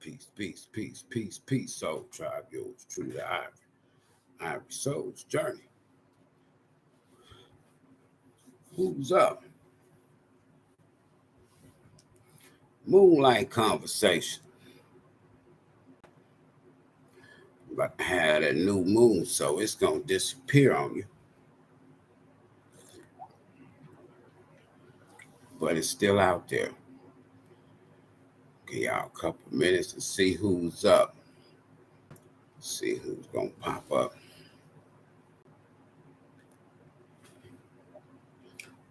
Peace, peace, peace, peace, peace. Soul tribe, yours truly, Ivory Soul's Journey. Who's up? Moonlight conversation. But I had a new moon, so it's gonna disappear on you. But it's still out there. Give y'all a couple of minutes to see who's up. See who's gonna pop up.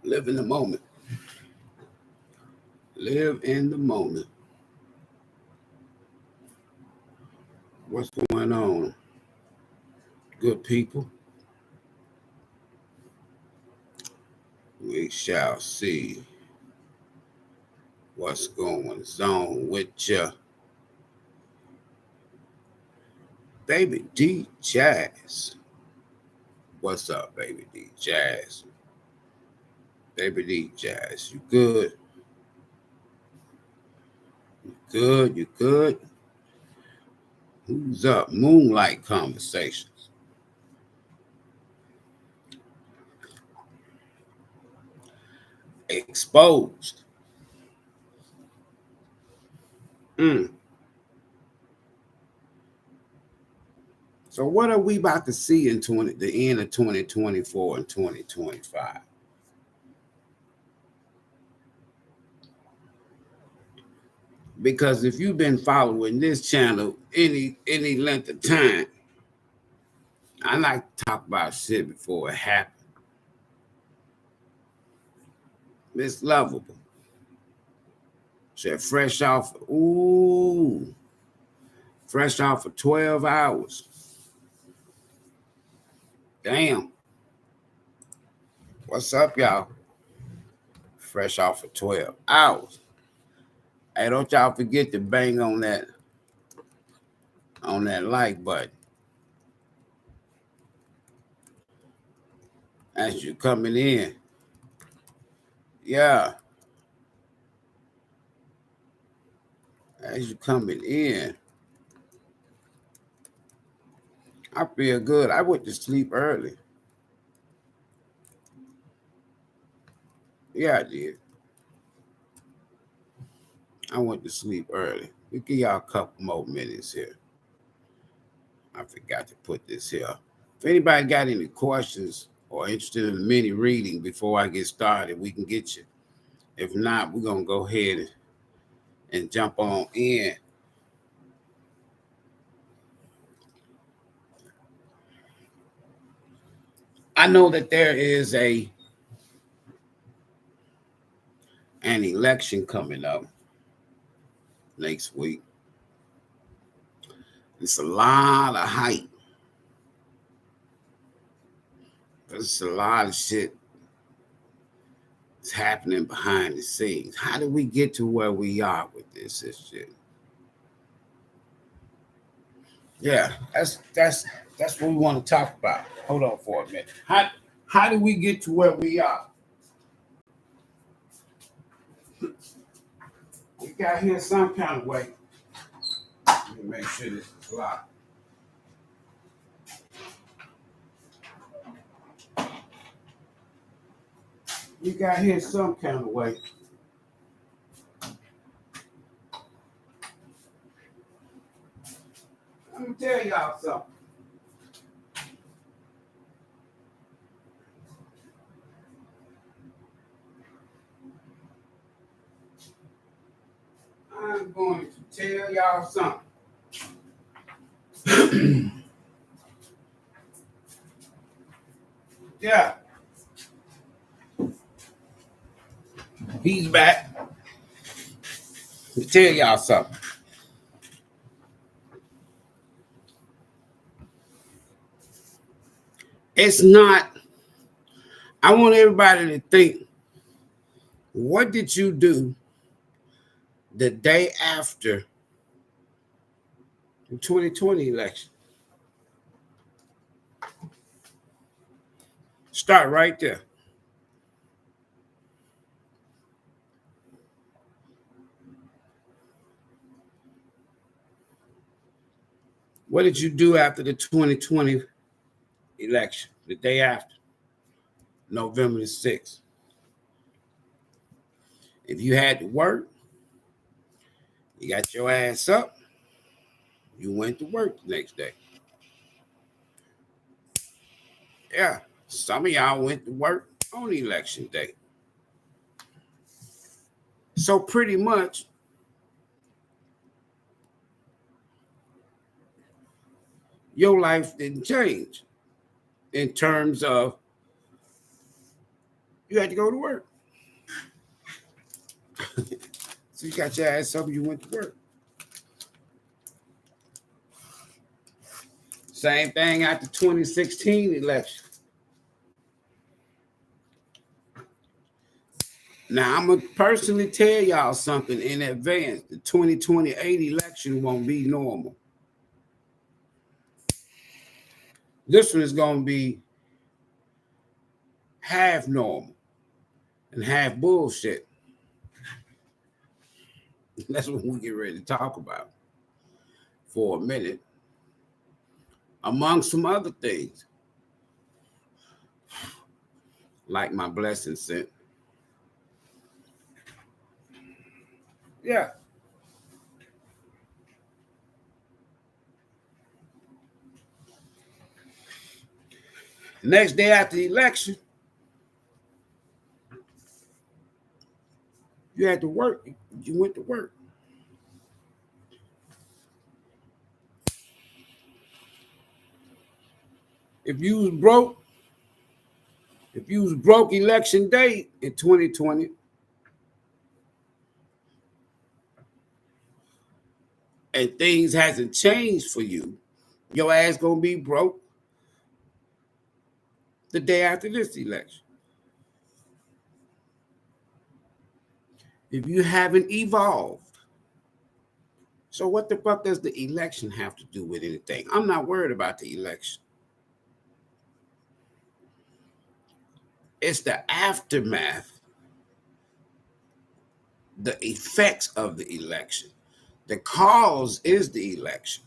Live in the moment. Live in the moment. What's going on, good people? We shall see what's going on with ya. Baby D Jazz. What's up, Baby D Jazz? Baby D Jazz, you good? You good? You good? Who's up? Moonlight conversations. Exposed. So what are we about to see in the end of 2024 and 2025? Because if you've been following this channel any length of time, I like to talk about shit before it happens. It's lovable. Said fresh off of 12 hours. Damn. What's up, y'all? Fresh off of 12 hours. Hey, don't y'all forget to bang on that like button. As you coming in. Yeah. As you coming in. I feel good. I went to sleep early. Yeah, I did. I went to sleep early. We give y'all a couple more minutes here. I forgot to put this here. If anybody got any questions or interested in a mini reading before I get started, we can get you. If not, we're going to go ahead and jump on in. I know that there is an election coming up next week. It's a lot of hype. There's a lot of shit that's happening behind the scenes. How did we get to where we are with this shit? Yeah, that's what we want to talk about. Hold on for a minute. How did we get to where we are? We got here some kind of way. Let me make sure this is locked. We got here some kind of way. Let me tell y'all something. I'm going to tell y'all something. Yeah. He's back. Let me tell y'all something. It's not, I want everybody to think, what did you do the day after the 2020 election? Start right there. What did you do after the 2020 election? The day after, November the 6th. If you had to work, you got your ass up, you went to work the next day. Yeah, some of y'all went to work on election day. So pretty much, your life didn't change in terms of you had to go to work. So you got your ass up and you went to work. Same thing after 2016 election. Now, I'm going to personally tell y'all something in advance. The 2028 election won't be normal. This one is going to be half normal and half bullshit. That's what we get ready to talk about for a minute. Among some other things, like my blessing sent. Yeah. Next day after the election, you had to work. You went to work. If you was broke election day in 2020, and things hasn't changed for you, your ass gonna be broke the day after this election. If you haven't evolved. So what the fuck does the election have to do with anything? I'm not worried about the election. It's the aftermath, the effects of the election. The cause is the election.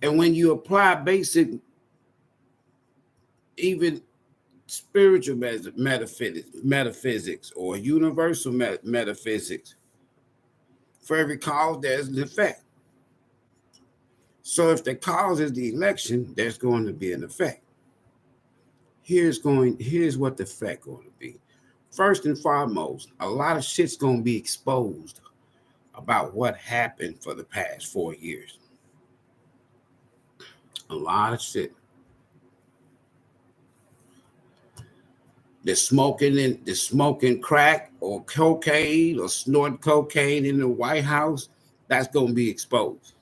And when you apply basic, even spiritual metaphysics or universal metaphysics, for every cause, there's an effect. So if the cause is the election, there's going to be an effect. Here's what the effect going to be. First and foremost, a lot of shit's going to be exposed about what happened for the past 4 years. A lot of shit. The smoking crack or cocaine or snorting cocaine in the White House, that's going to be exposed.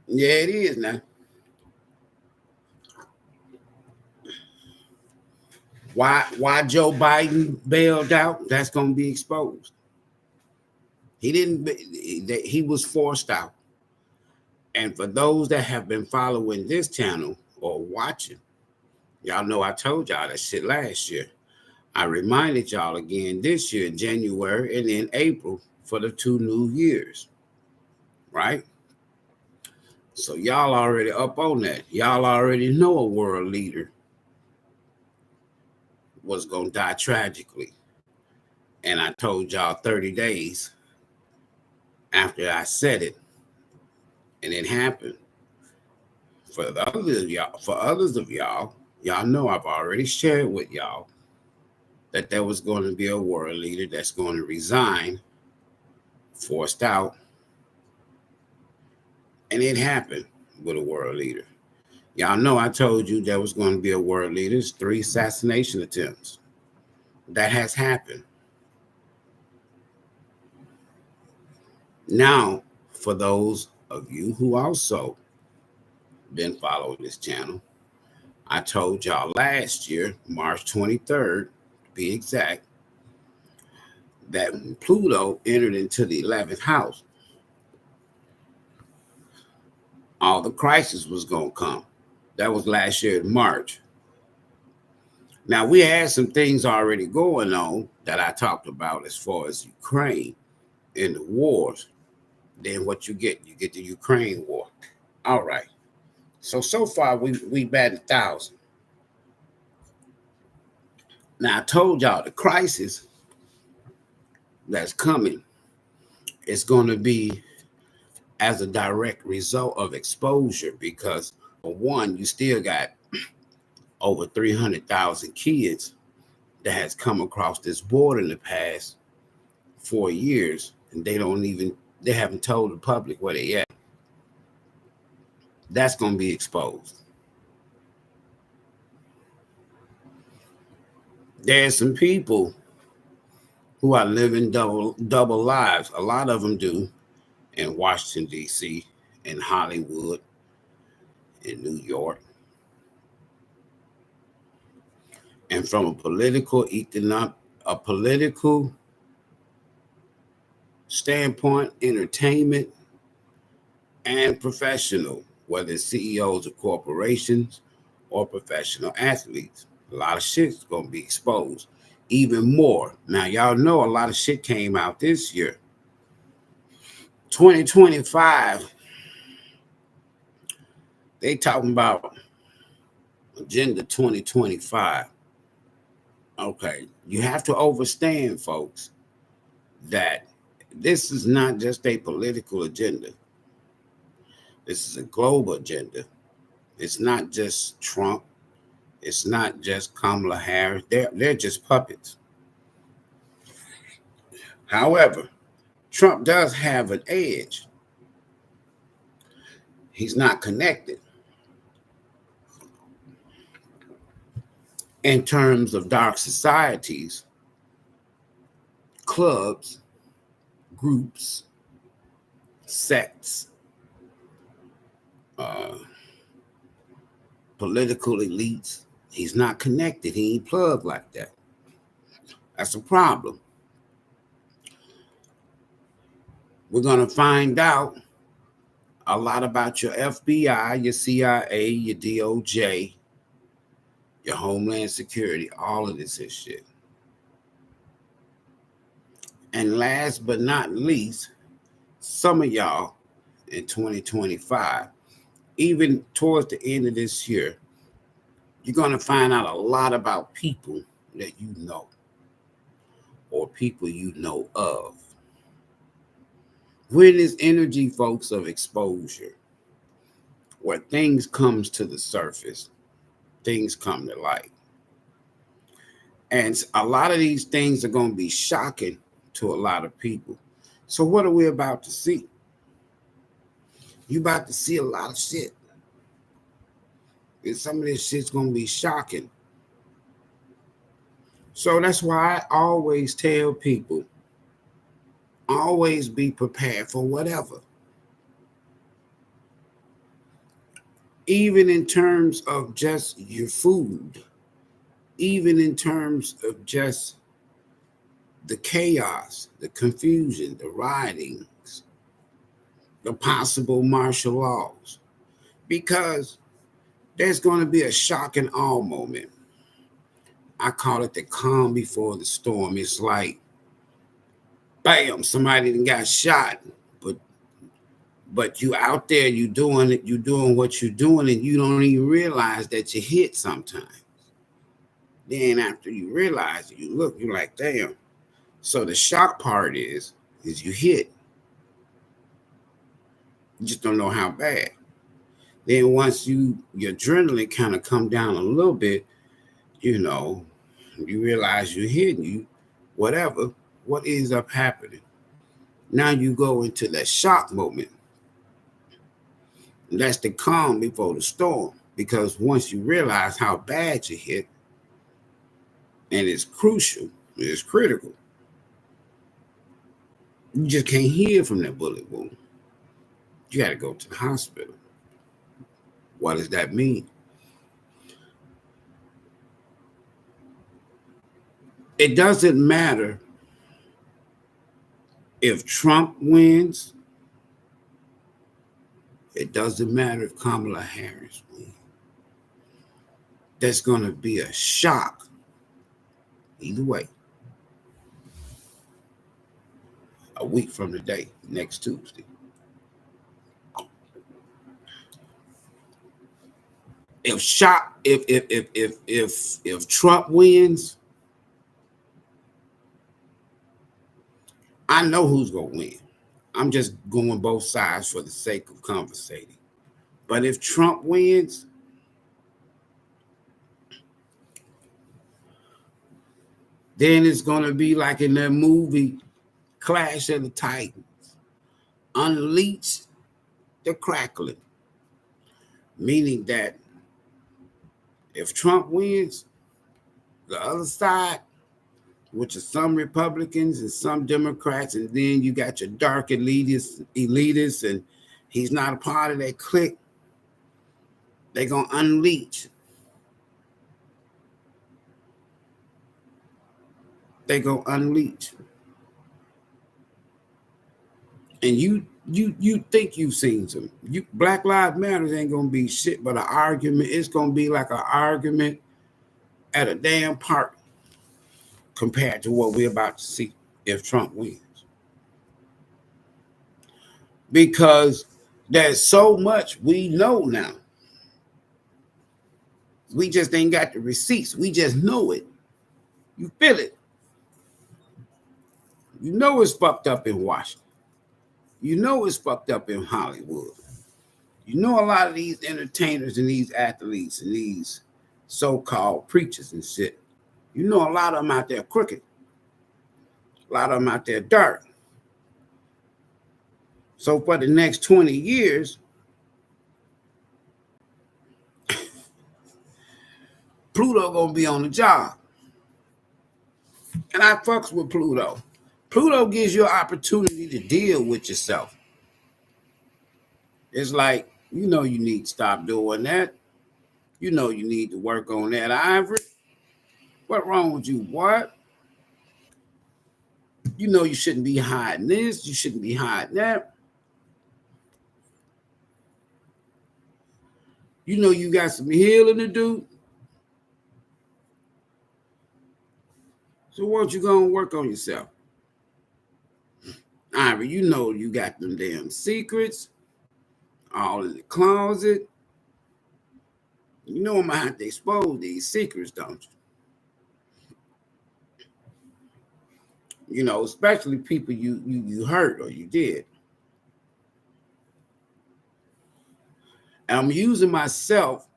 Yeah, it is now. Why Joe Biden bailed out, that's going to be exposed. He was forced out. And for those that have been following this channel or watching, y'all know I told y'all that shit last year. I reminded y'all again this year, January and in April for the 2 new years, right? So y'all already up on that. Y'all already know a world leader was going to die tragically. And I told y'all 30 days after I said it, and it happened. For others of y'all, y'all know I've already shared with y'all that there was going to be a world leader that's going to resign, forced out, and it happened with a world leader. Y'all know I told you there was going to be a world leader. It's 3 assassination attempts. That has happened. Now, for those of you who also been following this channel, I told y'all last year, March 23rd, to be exact, that when Pluto entered into the 11th house, all the crisis was going to come. That was last year in March. Now, we had some things already going on that I talked about as far as Ukraine in the wars. Then what you get the Ukraine war. All right. So far we batted 1,000. Now I told y'all the crisis that's coming is going to be as a direct result of exposure, because for one, you still got over 300,000 kids that has come across this border in the past 4 years, and they haven't told the public where they at. That's going to be exposed. There's some people who are living double lives. A lot of them do in Washington, D.C., in Hollywood, in New York. And from a political standpoint, entertainment, and professional, whether it's CEOs of corporations or professional athletes, a lot of shit's going to be exposed. Even more. Now, y'all know a lot of shit came out this year. 2025, they talking about Agenda 2025. Okay, you have to understand, folks, that this is not just a political agenda. This is a global agenda. It's not just Trump. It's not just Kamala Harris. They're just puppets. However, Trump does have an edge. He's not connected in terms of dark societies, clubs, groups, sects, political elites. He's not connected. He ain't plugged like that. That's a problem. We're going to find out a lot about your FBI, your CIA, your DOJ, your Homeland Security, all of this is shit. And last but not least, some of y'all in 2025, even towards the end of this year, you're going to find out a lot about people that you know or people you know of. When this energy, folks, of exposure, where things comes to the surface, things come to light. And a lot of these things are going to be shocking to a lot of people. So what are we about to see? You about to see a lot of shit. And some of this shit's going to be shocking. So that's why I always tell people, always be prepared for whatever. Even in terms of just your food, even in terms of just the chaos, the confusion, the riotings, the possible martial laws, because there's going to be a shock and awe moment. I call it the calm before the storm. It's like, bam, somebody got shot, but you out there, you doing it, you doing what you're doing, and you don't even realize that you hit sometimes. Then after you realize it, you look, you're like, damn. So the shock part is you hit. You just don't know how bad. Then once your adrenaline kind of come down a little bit, you know, you realize you're hitting you, whatever, what ends up happening? Now you go into that shock moment. And that's the calm before the storm. Because once you realize how bad you hit, and it's crucial, it's critical, you just can't heal from that bullet wound. You got to go to the hospital. What does that mean? It doesn't matter if Trump wins. It doesn't matter if Kamala Harris wins. There's going to be a shock either way. week from today, next Tuesday. If Trump wins, I know who's gonna win. I'm just going both sides for the sake of conversating. But if Trump wins, then it's gonna be like in that movie Clash of the Titans. Unleash the crackling. Meaning that if Trump wins, the other side, which are some Republicans and some Democrats, and then you got your dark elitists, and he's not a part of that clique, they're going to unleash. They're going to unleash. And you think you've seen some. Black Lives Matter ain't going to be shit but an argument. It's going to be like an argument at a damn park compared to what we're about to see if Trump wins. Because there's so much we know now. We just ain't got the receipts. We just know it. You feel it. You know it's fucked up in Washington. You know it's fucked up in Hollywood. You know a lot of these entertainers and these athletes and these so-called preachers and shit. You know a lot of them out there crooked. A lot of them out there dark. So for the next 20 years, Pluto gonna be on the job. And I fucks with Pluto. Pluto gives you an opportunity to deal with yourself. It's like, you know you need to stop doing that. You know you need to work on that, Ivory. What wrong with you? What? You know you shouldn't be hiding this. You shouldn't be hiding that. You know you got some healing to do. So why don't you go and work on yourself? Ivory, you know you got them damn secrets all in the closet. You know I'm gonna have to expose these secrets, don't you? You know, especially people you hurt or you did. And I'm using myself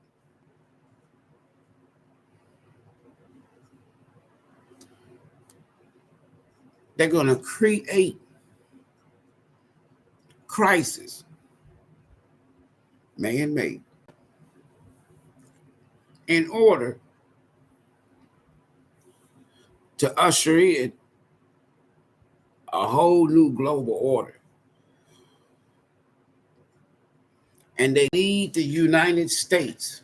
they're gonna create crisis, man-made, in order to usher in a whole new global order. And they need the United States.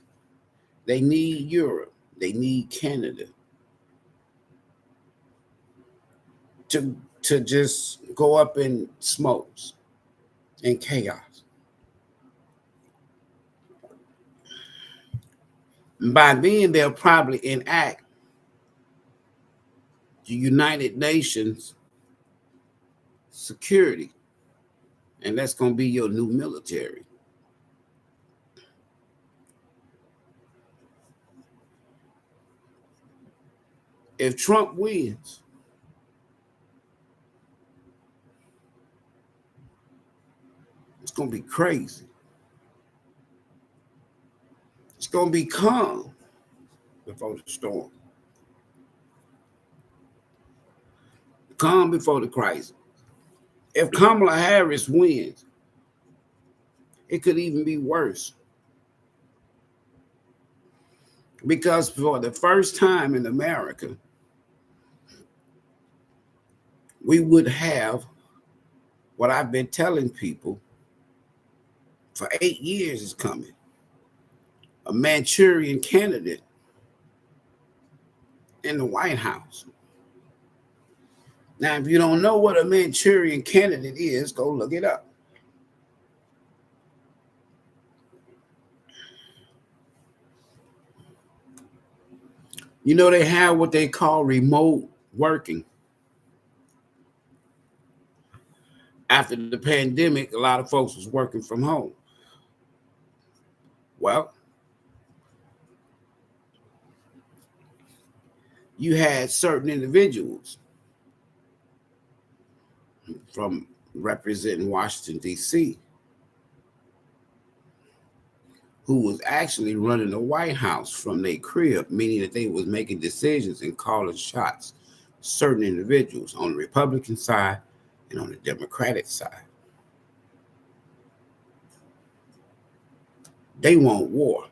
They need Europe. They need Canada to just go up in smokes and chaos. And by then, they'll probably enact the United Nations security. And that's going to be your new military. If Trump wins, it's going to be crazy. It's going to be calm before the storm. Calm before the crisis. If Kamala Harris wins, it could even be worse. Because for the first time in America, we would have what I've been telling people for 8 years is coming. A Manchurian candidate in the White House. Now, if you don't know what a Manchurian candidate is, go look it up. You know, they have what they call remote working. After the pandemic, a lot of folks was working from home. Well, you had certain individuals from representing Washington, D.C., who was actually running the White House from their crib, meaning that they was making decisions and calling shots. Certain individuals on the Republican side and on the Democratic side. They want war.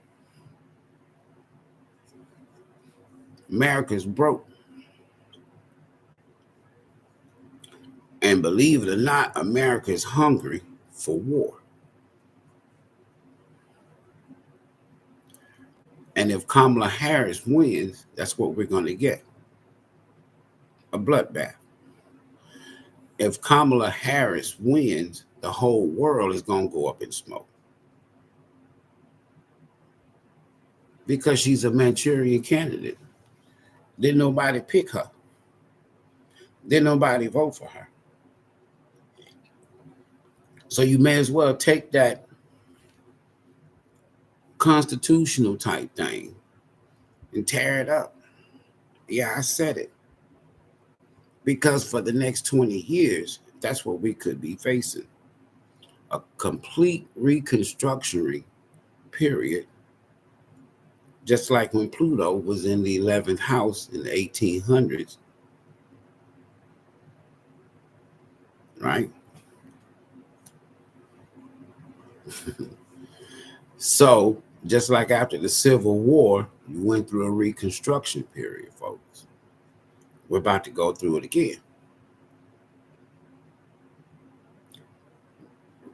America's broke. And believe it or not, America is hungry for war. And if Kamala Harris wins, that's what we're going to get. A bloodbath. If Kamala Harris wins, the whole world is going to go up in smoke. Because she's a Manchurian candidate. Didn't nobody pick her. Didn't nobody vote for her. So you may as well take that constitutional type thing and tear it up. Yeah, I said it. Because for the next 20 years, that's what we could be facing. A complete reconstruction period, just like when Pluto was in the 11th house in the 1800s, right? So, just like after the Civil War, you went through a reconstruction period, folks. We're about to go through it again.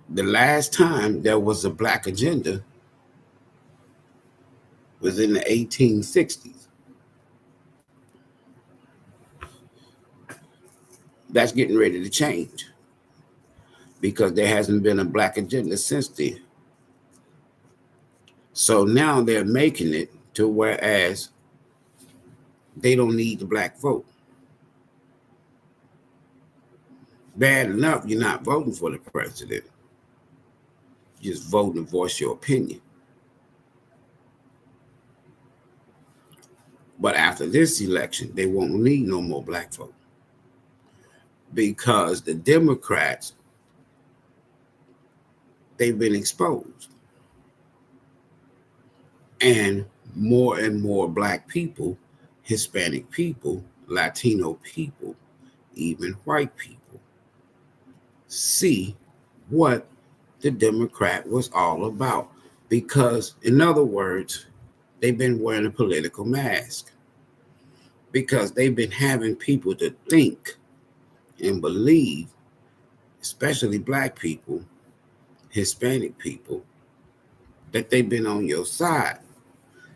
The last time there was a black agenda was in the 1860s. That's getting ready to change because there hasn't been a black agenda since then. So now they're making it to whereas they don't need the black vote. Bad enough you're not voting for the president. You're just voting to voice your opinion. But after this election, they won't need no more black vote. Because the Democrats, they've been exposed. And more black people, Hispanic people, Latino people, even white people, see what the Democrat was all about. Because, in other words, they've been wearing a political mask. Because they've been having people to think and believe, especially black people, Hispanic people, that they've been on your side.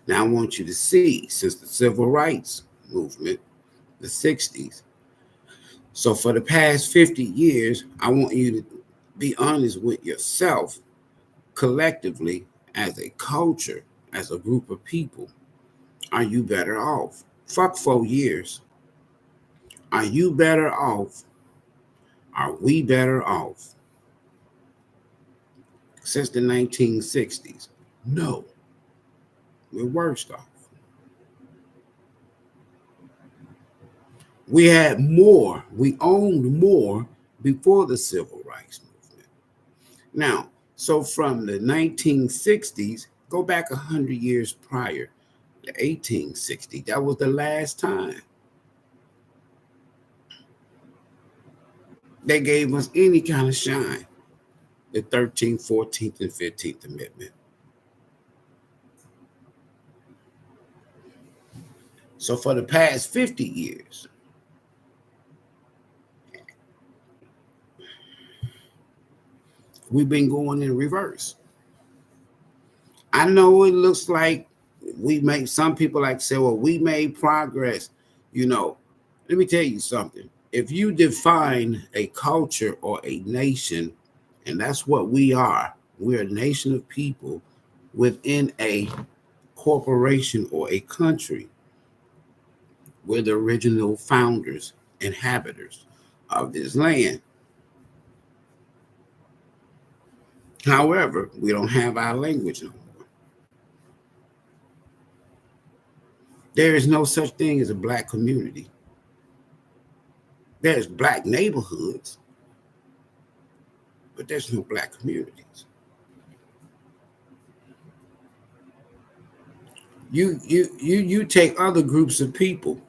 Now, I want you to see, since the civil rights movement, the 60s, so for the past 50 years, I want you to be honest with yourself, collectively, as a culture, as a group of people. Are you better off? Fuck 4 years. Are you better off? Are we better off? Since the 1960s? No. We're worse off. We had more, we owned more before the civil rights movement. Now, so from the 1960s, go back 100 years prior, to 1860, that was the last time they gave us any kind of shine, the 13th, 14th, and 15th Amendment. So for the past 50 years, we've been going in reverse. I know it looks like we make, some people like to say, well, we made progress. You know, let me tell you something. If you define a culture or a nation, and that's what we are, we're a nation of people within a corporation or a country. We're the original founders, inhabitants of this land. However, we don't have our language no more. There is no such thing as a black community. There's black neighborhoods, but there's no black communities. You take other groups of people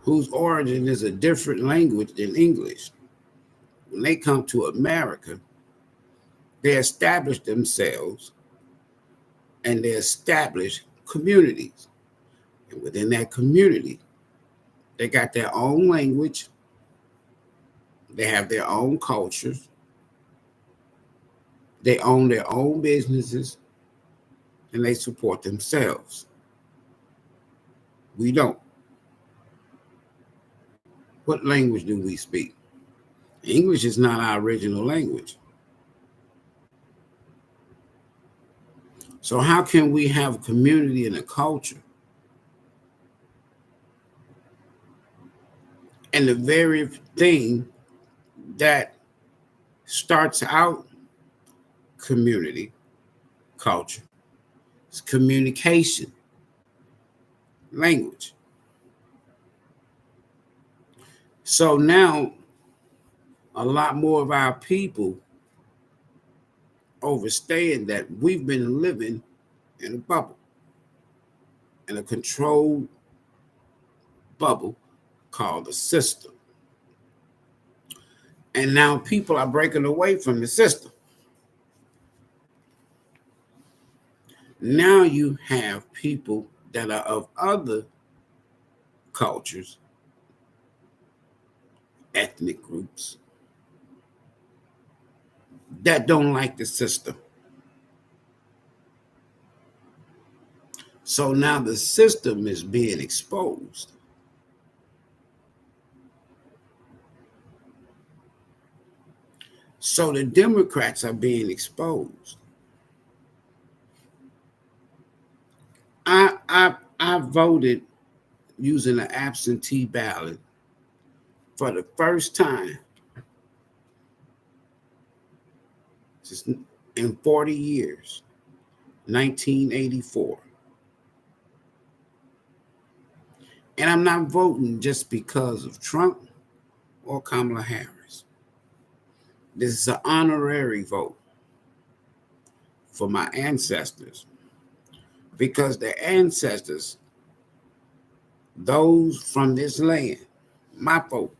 whose origin is a different language than English. When they come to America, they establish themselves and they establish communities. And within that community, they got their own language, they have their own cultures, they own their own businesses, and they support themselves. We don't. What language do we speak? English is not our original language. So how can we have a community and a culture? And the very thing that starts out community, culture, is communication, language. So now a lot more of our people overstand that we've been living in a bubble, in a controlled bubble called the system. And now people are breaking away from the system. Now you have people that are of other cultures, ethnic groups, that don't like the system. So now the system is being exposed. So the Democrats are being exposed. I voted using an absentee ballot for the first time in 40 years, 1984. And I'm not voting just because of Trump or Kamala Harris. This is an honorary vote for my ancestors, because the ancestors, those from this land, my folk,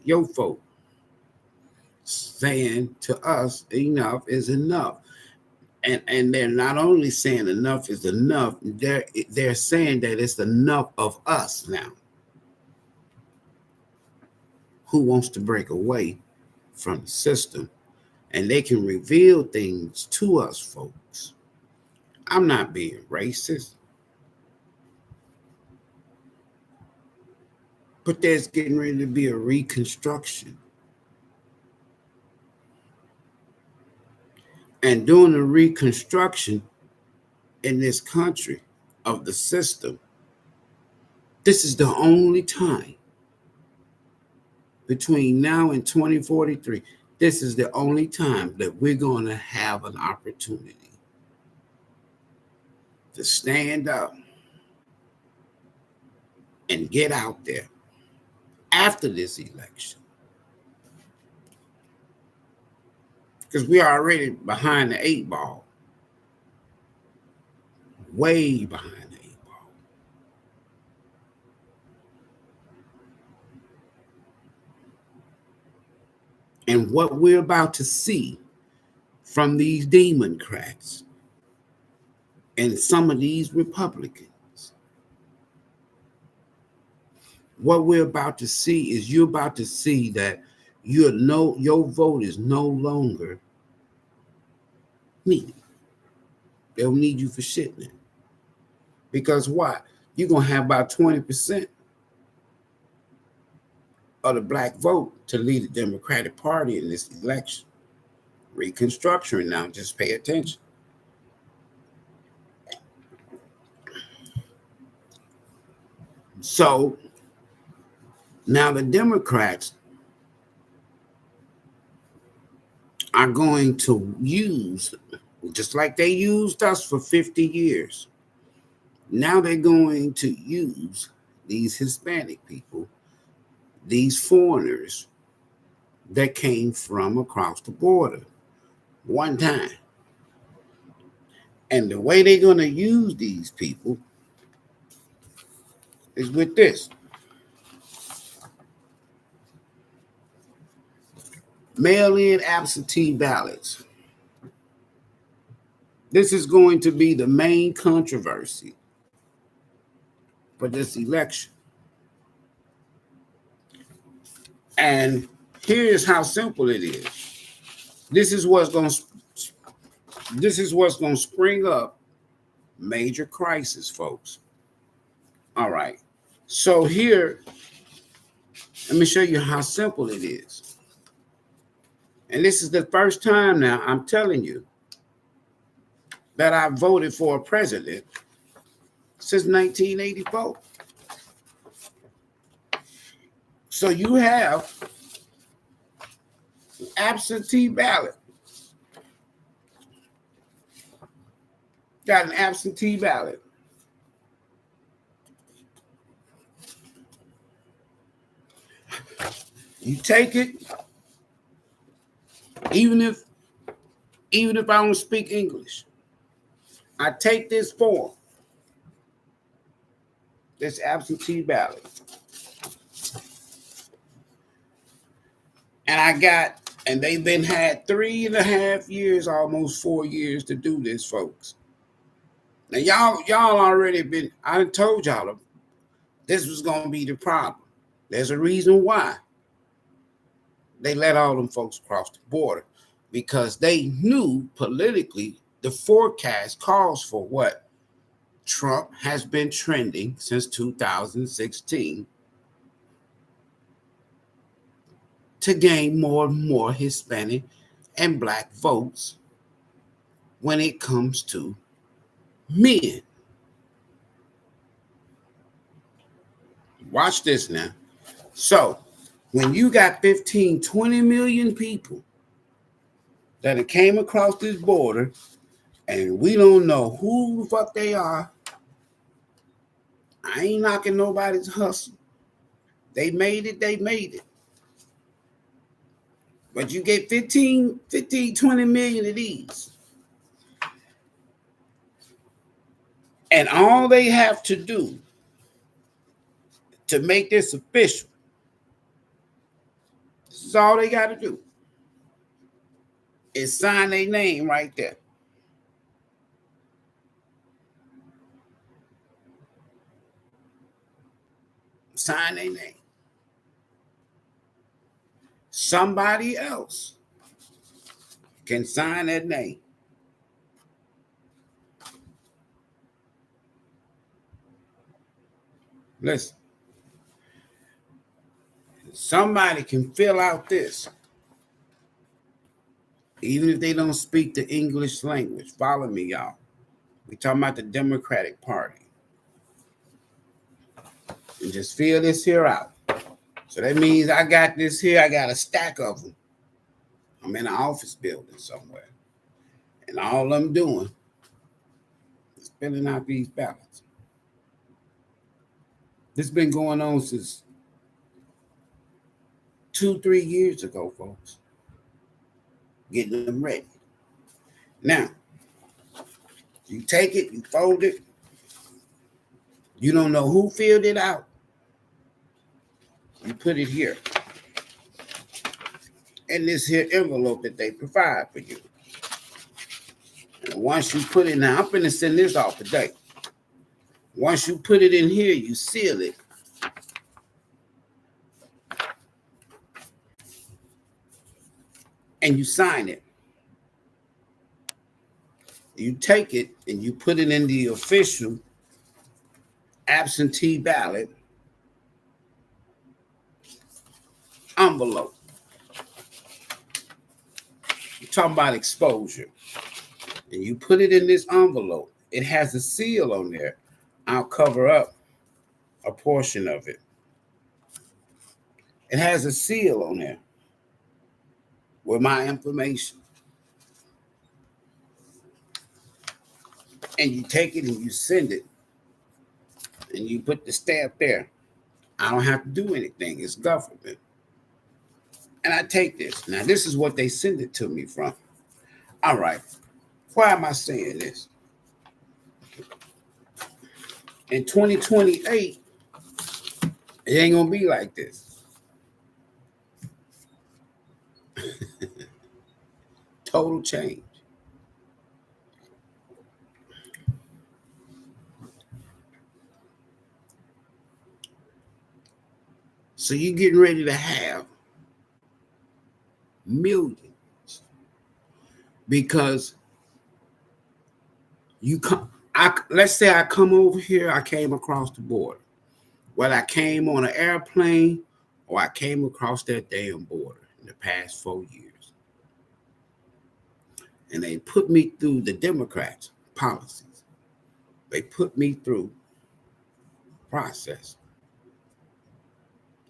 your folk, saying to us, enough is enough. And they're not only saying enough is enough, they're saying that it's enough of us now. Who wants to break away from the system? And they can reveal things to us, folks. I'm not being racist, but there's getting ready to be a reconstruction. And during the reconstruction in this country of the system, this is the only time between now and 2043, this is the only time that we're going to have an opportunity to stand up and get out there after this election. Because we are already behind the 8 ball. Way behind the 8 ball. And what we're about to see from these Democrats and some of these Republicans, what we're about to see is you're about to see that your vote is no longer needed. They don't need you for shit now. Because what? You're going to have about 20% of the black vote to lead the Democratic Party in this election. Reconstruction now, just pay attention. So now the Democrats are going to use, just like they used us for 50 years. Now they're going to use these Hispanic people, these foreigners that came from across the border one time. And the way they're going to use these people is with this. Mail-in absentee ballots. This is going to be the main controversy for this election. And here's how simple it is. This is what's going to spring up major crisis, folks. All right. So here, let me show you how simple it is. And this is the first time now I'm telling you that I voted for a president since 1984. So you have absentee ballot. Got an absentee ballot. You take it, even if I don't speak English. I take this form, this absentee ballot, and they've been had 3.5 years, almost 4 years to do this, folks. Now y'all already been, I told y'all this was gonna be the problem. There's a reason why they let all them folks cross the border, because they knew politically the forecast calls for what Trump has been trending since 2016 to gain more and more Hispanic and Black votes when it comes to men. Watch this now. So when you got 15, 20 million people that came across this border and we don't know who the fuck they are, I ain't knocking nobody's hustle. They made it. But you get 15, 20 million of these. And all they have to do to make this official, this is all they got to do, is sign their name right there. Sign their name. Somebody else can sign that name. Listen. Somebody can fill out this, even if they don't speak the English language. Follow me, y'all. We're talking about the Democratic Party. And just fill this here out. So that means I got this here. I got a stack of them. I'm in an office building somewhere. And all I'm doing is filling out these ballots. This has been going on since 2-3 years ago, folks. Getting them ready. Now, you take it, you fold it. You don't know who filled it out. You put it here in this here envelope that they provide for you. And once you put it, now I'm going to send this off today. Once you put it in here, you seal it. And you sign it. You take it and you put it in the official absentee ballot envelope. You're talking about exposure. And you put it in this envelope. It has a seal on there. I'll cover up a portion of it. It has a seal on there with my information. and you take it and you send it, and you put the stamp there. I don't have to do anything. It's government. And I take this. Now, this is what they send it to me from. All right. Why am I saying this? In 2028, it ain't going to be like this. Total change. So you're getting ready to have millions because you come. Let's say I come over here. I came across the border. Whether I came on an airplane or I came across that damn border in the past 4 years, and they put me through the Democrats' policies. They put me through process.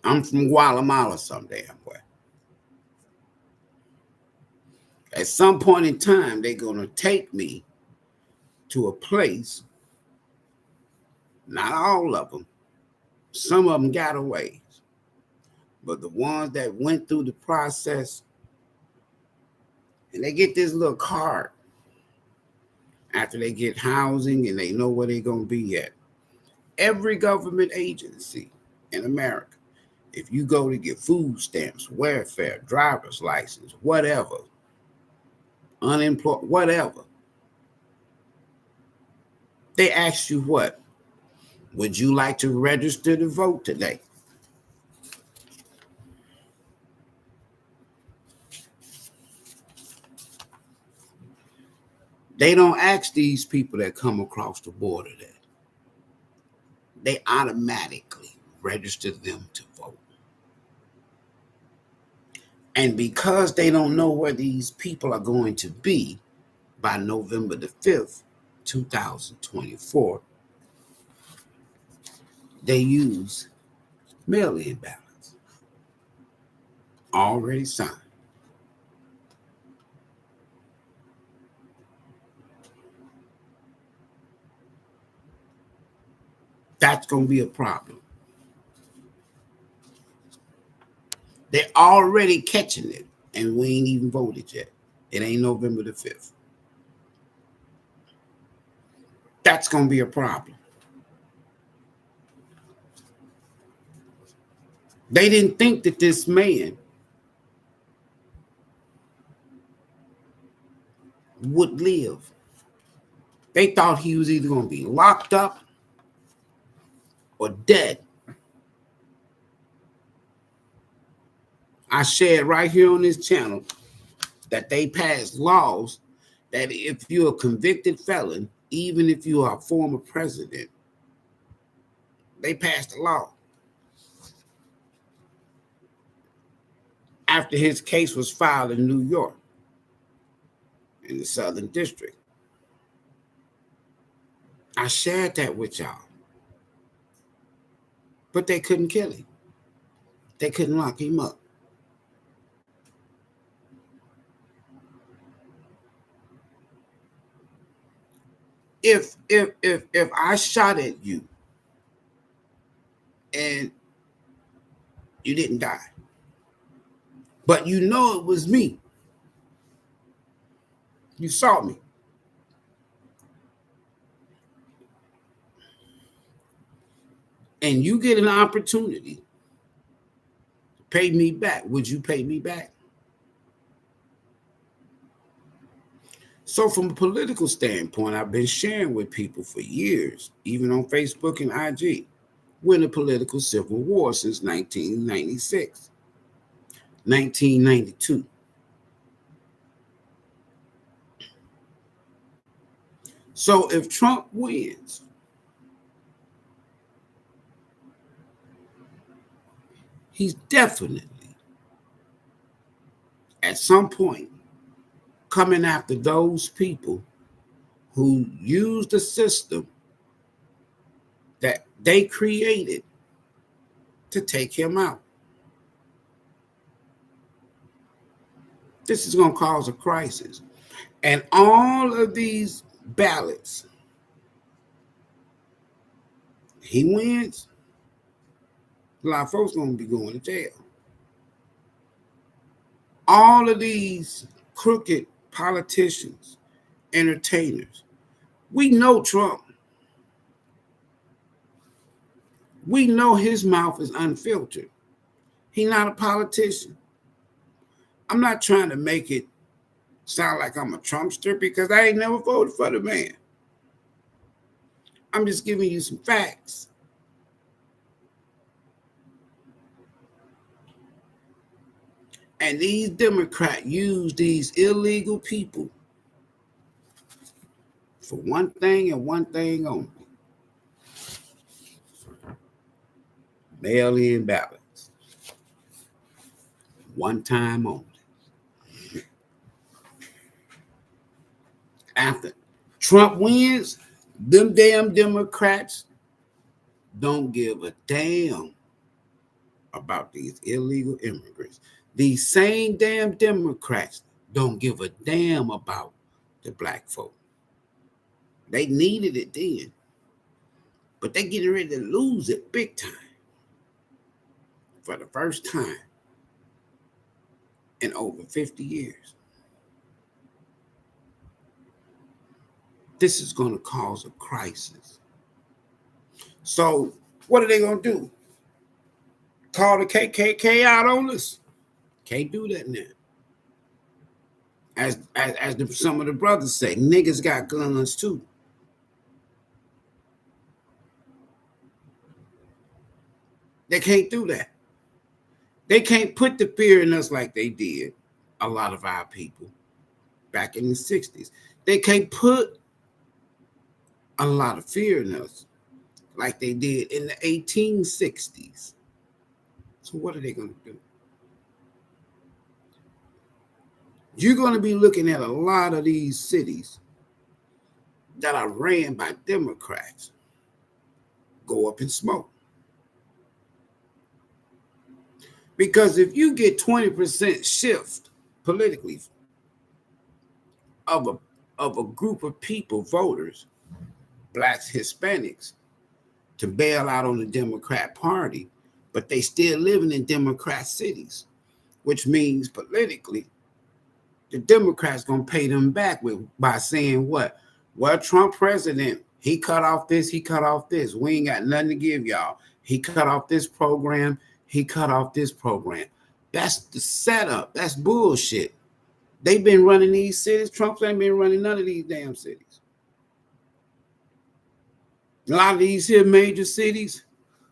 I'm from Guatemala some damn way. At some point in time, they're going to take me to a place, not all of them, some of them got away, but the ones that went through the process, and they get this little card after they get housing and they know where they're going to be at. Every government agency in America, if you go to get food stamps, welfare, driver's license, whatever, unemployed, whatever, they ask you what? Would you like to register to vote today? They don't ask these people that come across the border that. They automatically register them to vote. And because they don't know where these people are going to be by November the 5th, 2024, they use mail-in ballots already signed. That's going to be a problem. They're already catching it, and we ain't even voted yet. It ain't November the 5th. That's going to be a problem. They didn't think that this man would live. They thought he was either going to be locked up or dead. I shared right here on this channel that they passed laws that if you're a convicted felon, even if you are a former president, they passed a law. After his case was filed in New York, in the Southern District. I shared that with y'all. But they couldn't kill him. They couldn't lock him up. If I shot at you and you didn't die, but you know it was me, you saw me, and you get an opportunity to pay me back, would you pay me back? So from a political standpoint, I've been sharing with people for years, even on Facebook and IG, we're in a political civil war since 1996, 1992. So if Trump wins, he's definitely at some point coming after those people who use the system that they created to take him out. This is going to cause a crisis. And all of these ballots he wins, a lot of folks gonna be going to jail. All of these crooked politicians, entertainers, we know Trump. We know his mouth is unfiltered. He's not a politician. I'm not trying to make it sound like I'm a Trumpster because I ain't never voted for the man. I'm just giving you some facts. And these Democrats use these illegal people for one thing and one thing only. Mail-in ballots. One time only. After Trump wins, them damn Democrats don't give a damn about these illegal immigrants. These same damn Democrats don't give a damn about the black folk. They needed it then, but they getting ready to lose it big time for the first time in over 50 years. This is going to cause a crisis. So what are they going to do? Call the KKK out on us? Can't do that now. As some of the brothers say, niggas got guns too. They can't do that. They can't put the fear in us like they did a lot of our people back in the 60s. They can't put a lot of fear in us like they did in the 1860s. So what are they going to do? You're going to be looking at a lot of these cities that are ran by Democrats go up in smoke. Because if you get 20% shift politically of a group of people, voters, blacks, Hispanics, to bail out on the Democrat Party, but they still living in Democrat cities, which means politically, the Democrats gonna pay them back by saying what? Well, Trump president, he cut off this, he cut off this. We ain't got nothing to give y'all. He cut off this program, he cut off this program. That's the setup. That's bullshit. They've been running these cities. Trump ain't been running none of these damn cities. A lot of these here major cities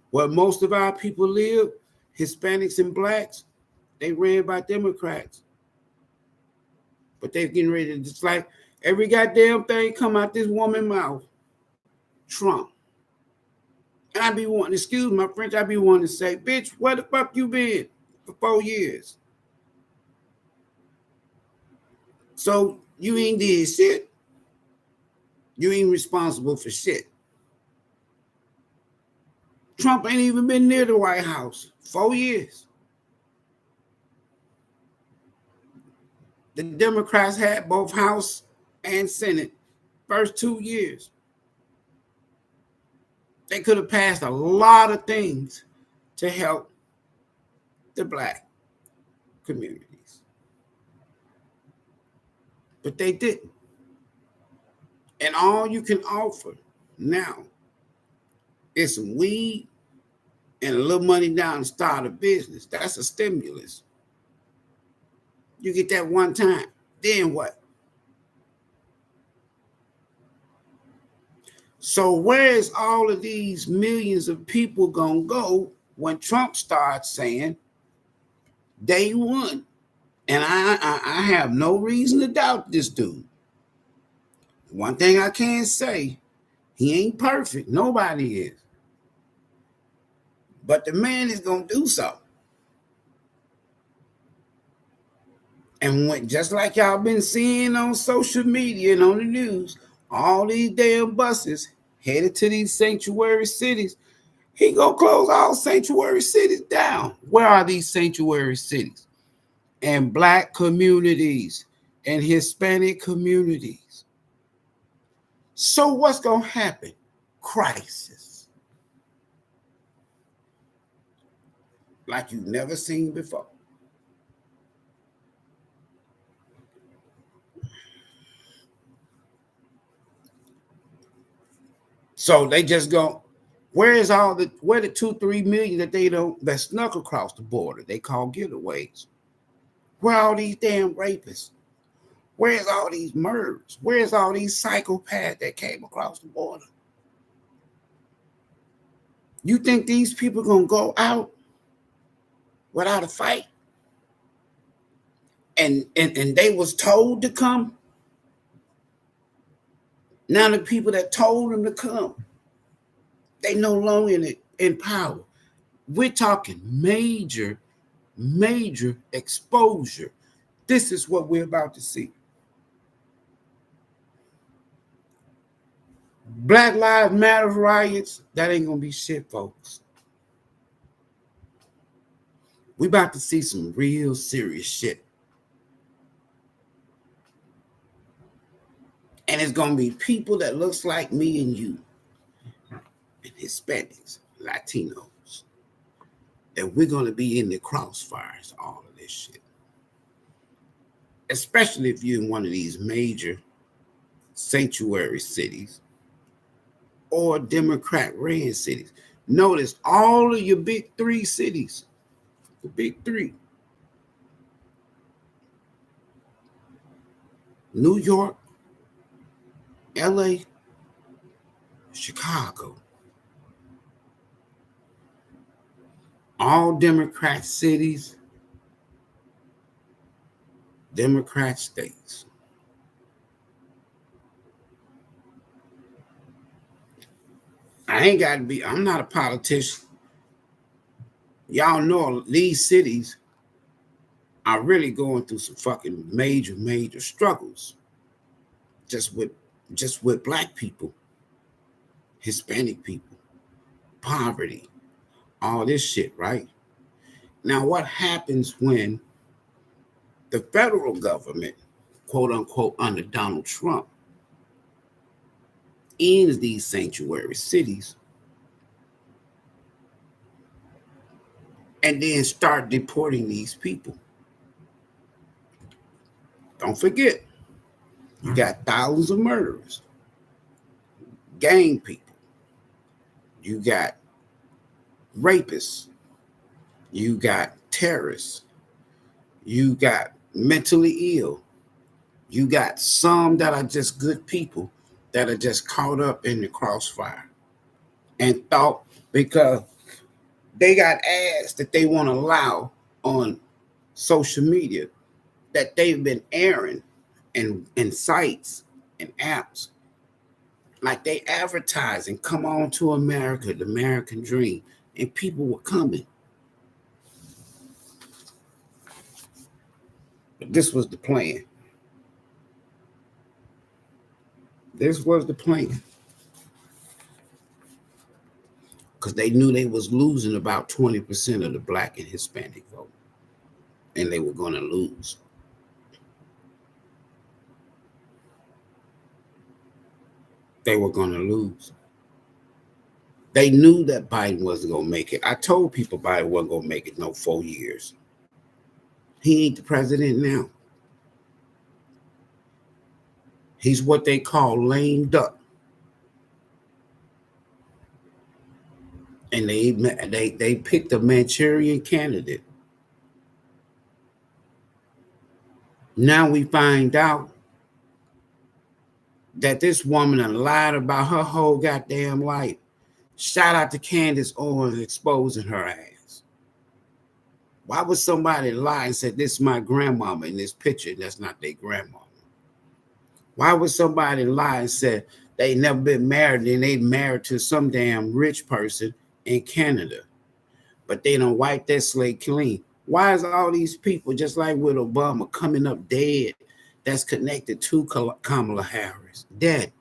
where most of our people live, Hispanics and blacks, they ran by Democrats. But they're getting ready to, just like every goddamn thing come out this woman's mouth, Trump. And I be wanting, excuse my French, I be wanting to say, bitch, where the fuck you been for 4 years? So you ain't did shit. You ain't responsible for shit. Trump ain't even been near the White House 4 years. The Democrats had both House and Senate first 2 years. They could have passed a lot of things to help the black communities. But they didn't. And all you can offer now is some weed and a little money down to start a business. That's a stimulus. You get that one time. Then what? So where's all of these millions of people gonna go when Trump starts saying day one? And I have no reason to doubt this dude. One thing I can say, he ain't perfect. Nobody is. But the man is gonna do something. And when, just like y'all been seeing on social media and on the news, all these damn buses headed to these sanctuary cities, he gonna close all sanctuary cities down. Where are these sanctuary cities? And black communities and Hispanic communities. So what's gonna happen? Crisis. like you've never seen before. So they just go, where the 2-3 million that snuck across the border? They call getaways. Where are all these damn rapists? Where's all these murders? Where's all these psychopaths that came across the border? You think these people gonna go out without a fight? And they was told to come. Now the people that told them to come, they no longer in power. We're talking major exposure. This is what we're about to see. Black Lives Matter riots, that ain't gonna be shit, folks. We about to see some real serious shit. And it's gonna be people that looks like me and you, and Hispanics, Latinos, that we're gonna be in the crossfires, all of this shit. Especially if you're in one of these major sanctuary cities or Democrat-ran cities. Notice all of your big three cities, the big three, New York, LA, Chicago, all Democrat cities, Democrat states. I'm not a politician. Y'all know these cities are really going through some fucking major struggles. Just with black people, Hispanic people, poverty, all this shit, right? Now, what happens when the federal government, quote unquote, under Donald Trump, ends these sanctuary cities and then start deporting these people? Don't forget, you got thousands of murderers, gang people, you got rapists, you got terrorists, you got mentally ill, you got some that are just good people that are just caught up in the crossfire and thought because they got ads that they want to allow on social media that they've been airing in sites and apps, like they advertise and come on to America, the American dream, and people were coming. But this was the plan. This was the plan. Because they knew they was losing about 20% of the black and Hispanic vote. And they were going to lose. They were going to lose. They knew that Biden wasn't going to make it. I told people Biden wasn't going to make it no 4 years. He ain't the president now. He's what they call lame duck. And they picked a Manchurian candidate. Now we find out that this woman lied about her whole goddamn life. Shout out to Candace Owens exposing her ass. Why would somebody lie and say this is my grandmama in this picture and that's not their grandmama? Why would somebody lie and say they never been married and they married to some damn rich person in Canada, but they don't wipe that slate clean? Why is all these people, just like with Obama, coming up dead that's connected to Kamala Harris? Dead.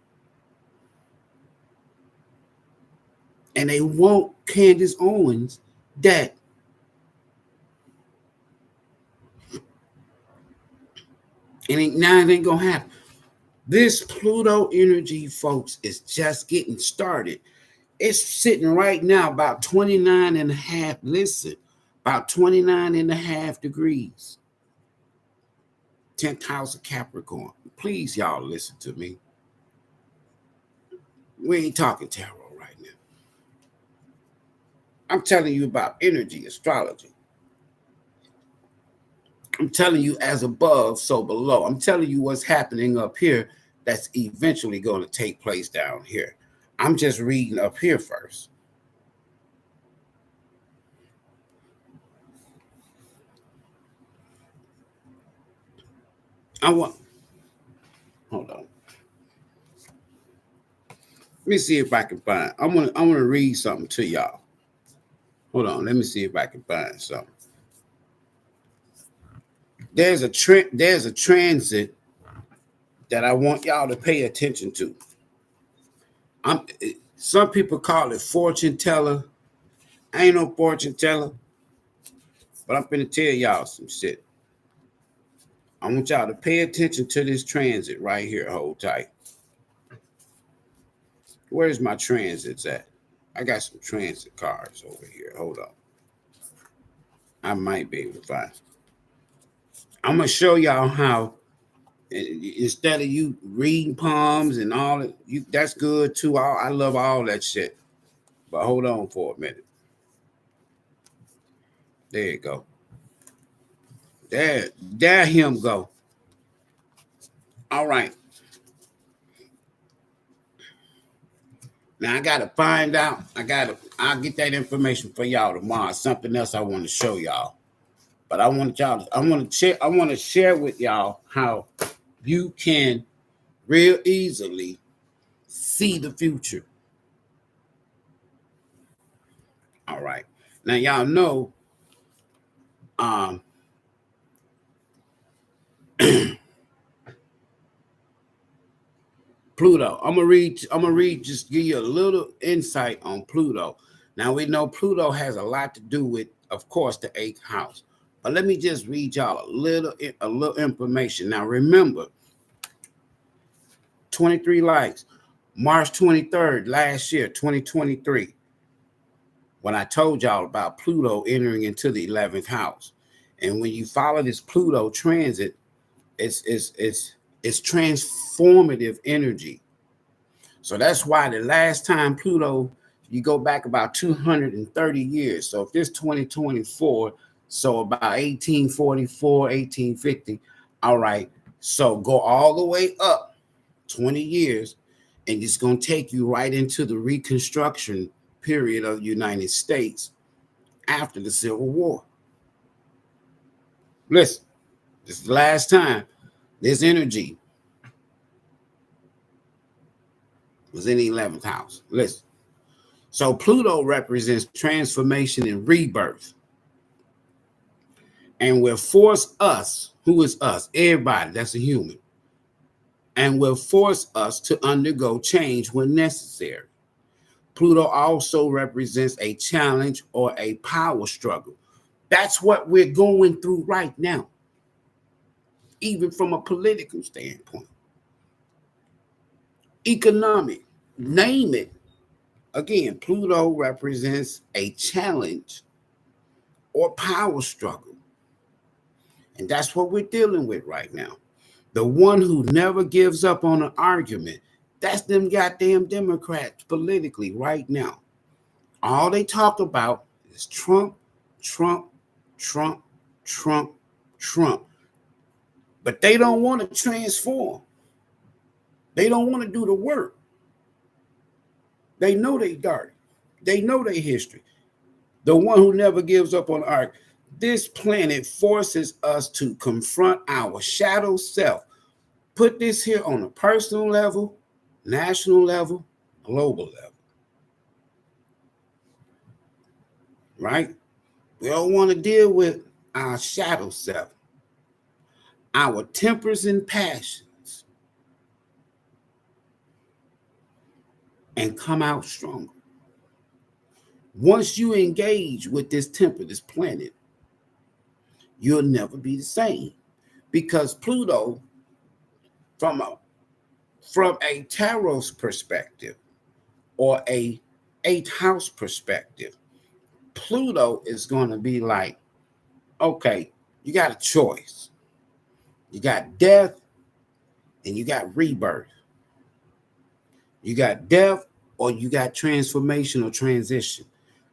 And they want Candace Owens dead. And now it ain't going to happen. This Pluto energy, folks, is just getting started. It's sitting right now about 29 and a half. Listen, about 29.5 degrees. 10th house of Capricorn. Please, y'all, listen to me. We ain't talking tarot right now. I'm telling you about energy, astrology. I'm telling you as above, so below. I'm telling you what's happening up here that's eventually going to take place down here. I'm just reading up here first. Hold on. Let me see if I can find. I'm gonna read something to y'all. Hold on. Let me see if I can find something. There's a transit that I want y'all to pay attention to. Some people call it fortune teller. I ain't no fortune teller, but I'm finna tell y'all some shit. I want y'all to pay attention to this transit right here. Hold tight. Where's my transits at? I got some transit cards over here. Hold on. I might be able to find. I'm gonna show y'all how, instead of you reading palms and all that, that's good too. I love all that shit. But hold on for a minute. There you go. There him go. All right. Now I gotta find out. I'll get that information for y'all tomorrow. Something else I want to show y'all. But I want to share with y'all how you can real easily see the future. All right. Now y'all know Pluto. I'm gonna read, just give you a little insight on Pluto. Now we know Pluto has a lot to do with, of course, the 8th house. But let me just read y'all a little information. Now remember, 23 likes, March 23rd last year, 2023. When I told y'all about Pluto entering into the 11th house. And when you follow this Pluto transit, it's transformative energy. So that's why the last time Pluto, you go back about 230 years. So if this 2024, so about 1844, 1850, all right. So go all the way up 20 years, and it's going to take you right into the Reconstruction period of the United States after the Civil War. Listen, this is the last time this energy was in the 11th house. Listen. So Pluto represents transformation and rebirth. And will force us, who is us? Everybody, that's a human. And will force us to undergo change when necessary. Pluto also represents a challenge or a power struggle. That's what we're going through right now, even from a political standpoint. Economic, name it. Again, Pluto represents a challenge or power struggle. And that's what we're dealing with right now. The one who never gives up on an argument, that's them goddamn Democrats politically right now. All they talk about is Trump, Trump, Trump, Trump, Trump. But they don't want to transform. They don't want to do the work. They know they dirty. They know their history. The one who never gives up on art. This planet forces us to confront our shadow self. Put this here on a personal level, national level, global level. Right? We don't want to deal with our shadow self, our tempers and passions, and come out stronger. Once you engage with this temper, this planet, you'll never be the same. Because Pluto, from a tarot's perspective or a 8th house perspective, Pluto is going to be like, okay, you got a choice. You got death and you got rebirth. You got death or you got transformation or transition,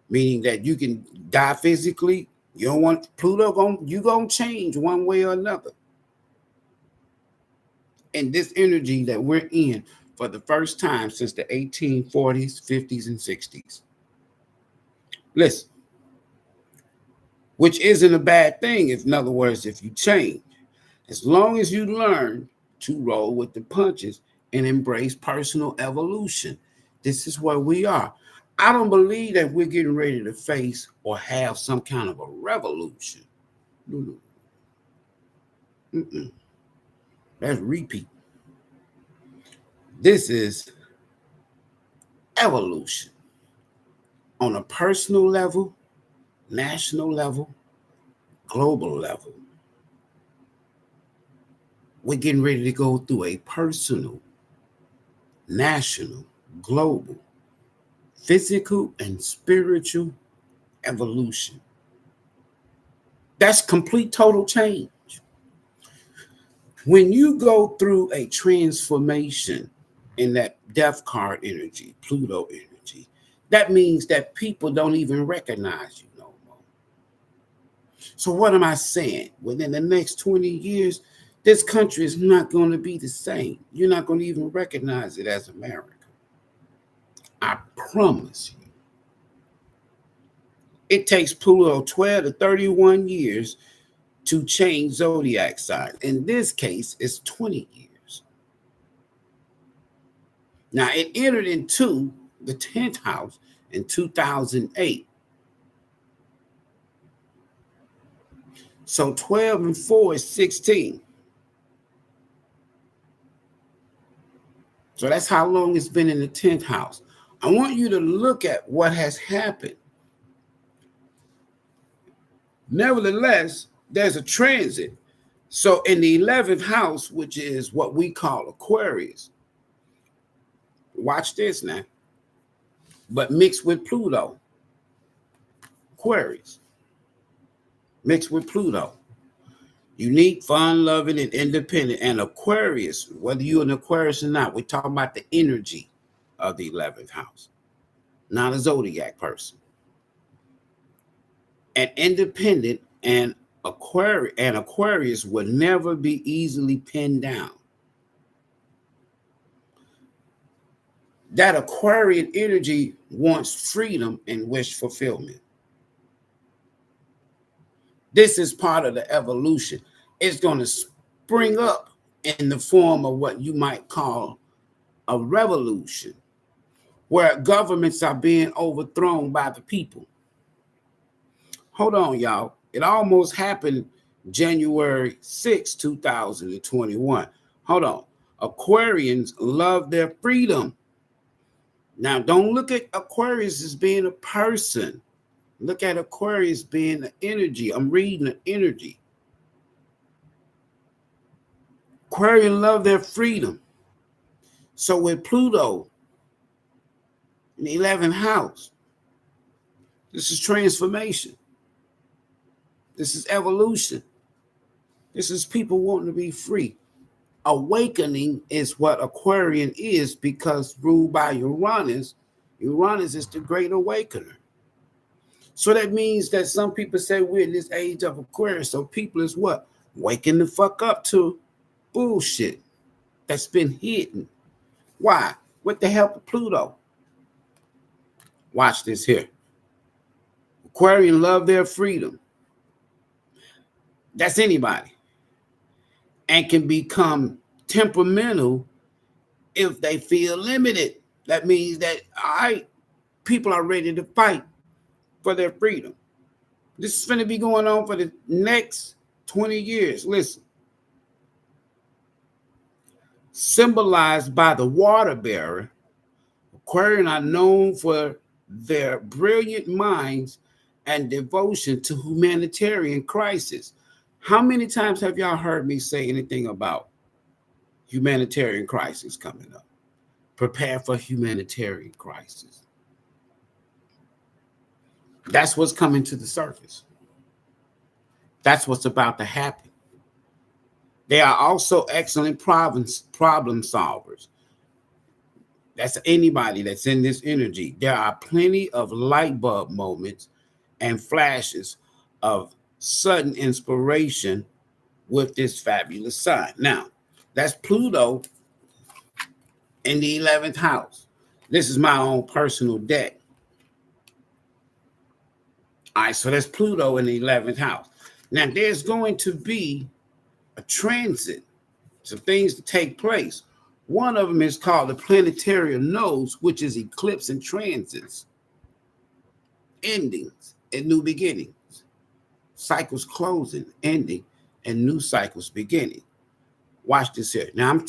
meaning that you can die physically. You don't want Pluto, you're going to change one way or another. And this energy that we're in for the first time since the 1840s, 50s, and 60s. Listen, which isn't a bad thing. In other words, if you change, as long as you learn to roll with the punches and embrace personal evolution, this is where we are. I don't believe that we're getting ready to face or have some kind of a revolution. No. That's repeat. This is evolution on a personal level, national level, global level. We're getting ready to go through a personal, national, global, physical, and spiritual evolution. That's complete total change. When you go through a transformation in that death card energy, Pluto energy, that means that people don't even recognize you no more. So what am I saying? Within the next 20 years, this country is not going to be the same. You're not going to even recognize it as America. I promise you. It takes Pluto 12 to 31 years to change zodiac signs. In this case, it's 20 years. Now, it entered into the 10th house in 2008. So 12 and 4 is 16. So that's how long it's been in the 10th house. I want you to look at what has happened. Nevertheless, there's a transit. So in the 11th house, which is what we call Aquarius, watch this now, but mixed with Pluto. Aquarius, mixed with Pluto. Unique, fun, loving, and independent. And Aquarius, whether you're an Aquarius or not, we're talking about the energy of the 11th house, not a zodiac person. And independent and Aquarius would never be easily pinned down. That Aquarian energy wants freedom and wish fulfillment. This is part of the evolution. It's going to spring up in the form of what you might call a revolution, where governments are being overthrown by the people. Hold on, y'all. It almost happened January 6, 2021. Hold on. Aquarians love their freedom. Now, don't look at Aquarius as being a person. Look at Aquarius being an energy. I'm reading the energy. Aquarians love their freedom. So with Pluto in the 11th house, this is transformation. This is evolution. This is people wanting to be free. Awakening is what Aquarian is, because ruled by Uranus. Uranus is the great awakener. So that means that some people say we're in this age of Aquarius. So people is what? Waking the fuck up to bullshit that's been hidden. Why? With the help of Pluto. Watch this here. Aquarian love their freedom. That's anybody. And can become temperamental if they feel limited. That means that, all right, people are ready to fight for their freedom. This is going to be going on for the next 20 years. Listen. Symbolized by the water bearer, Aquarian are known for their brilliant minds and devotion to humanitarian crisis. How many times have y'all heard me say anything about humanitarian crisis coming up? Prepare for humanitarian crisis. That's what's coming to the surface. That's what's about to happen. They are also excellent problem solvers. That's anybody that's in this energy. There are plenty of light bulb moments and flashes of sudden inspiration with this fabulous sign. Now, that's Pluto in the 11th house. This is my own personal deck. All right, so that's Pluto in the 11th house. Now, there's going to be a transit, some things to take place. One of them is called the planetary nodes, which is eclipse and transits, endings and new beginnings, cycles closing, ending, and new cycles beginning. Watch this here. Now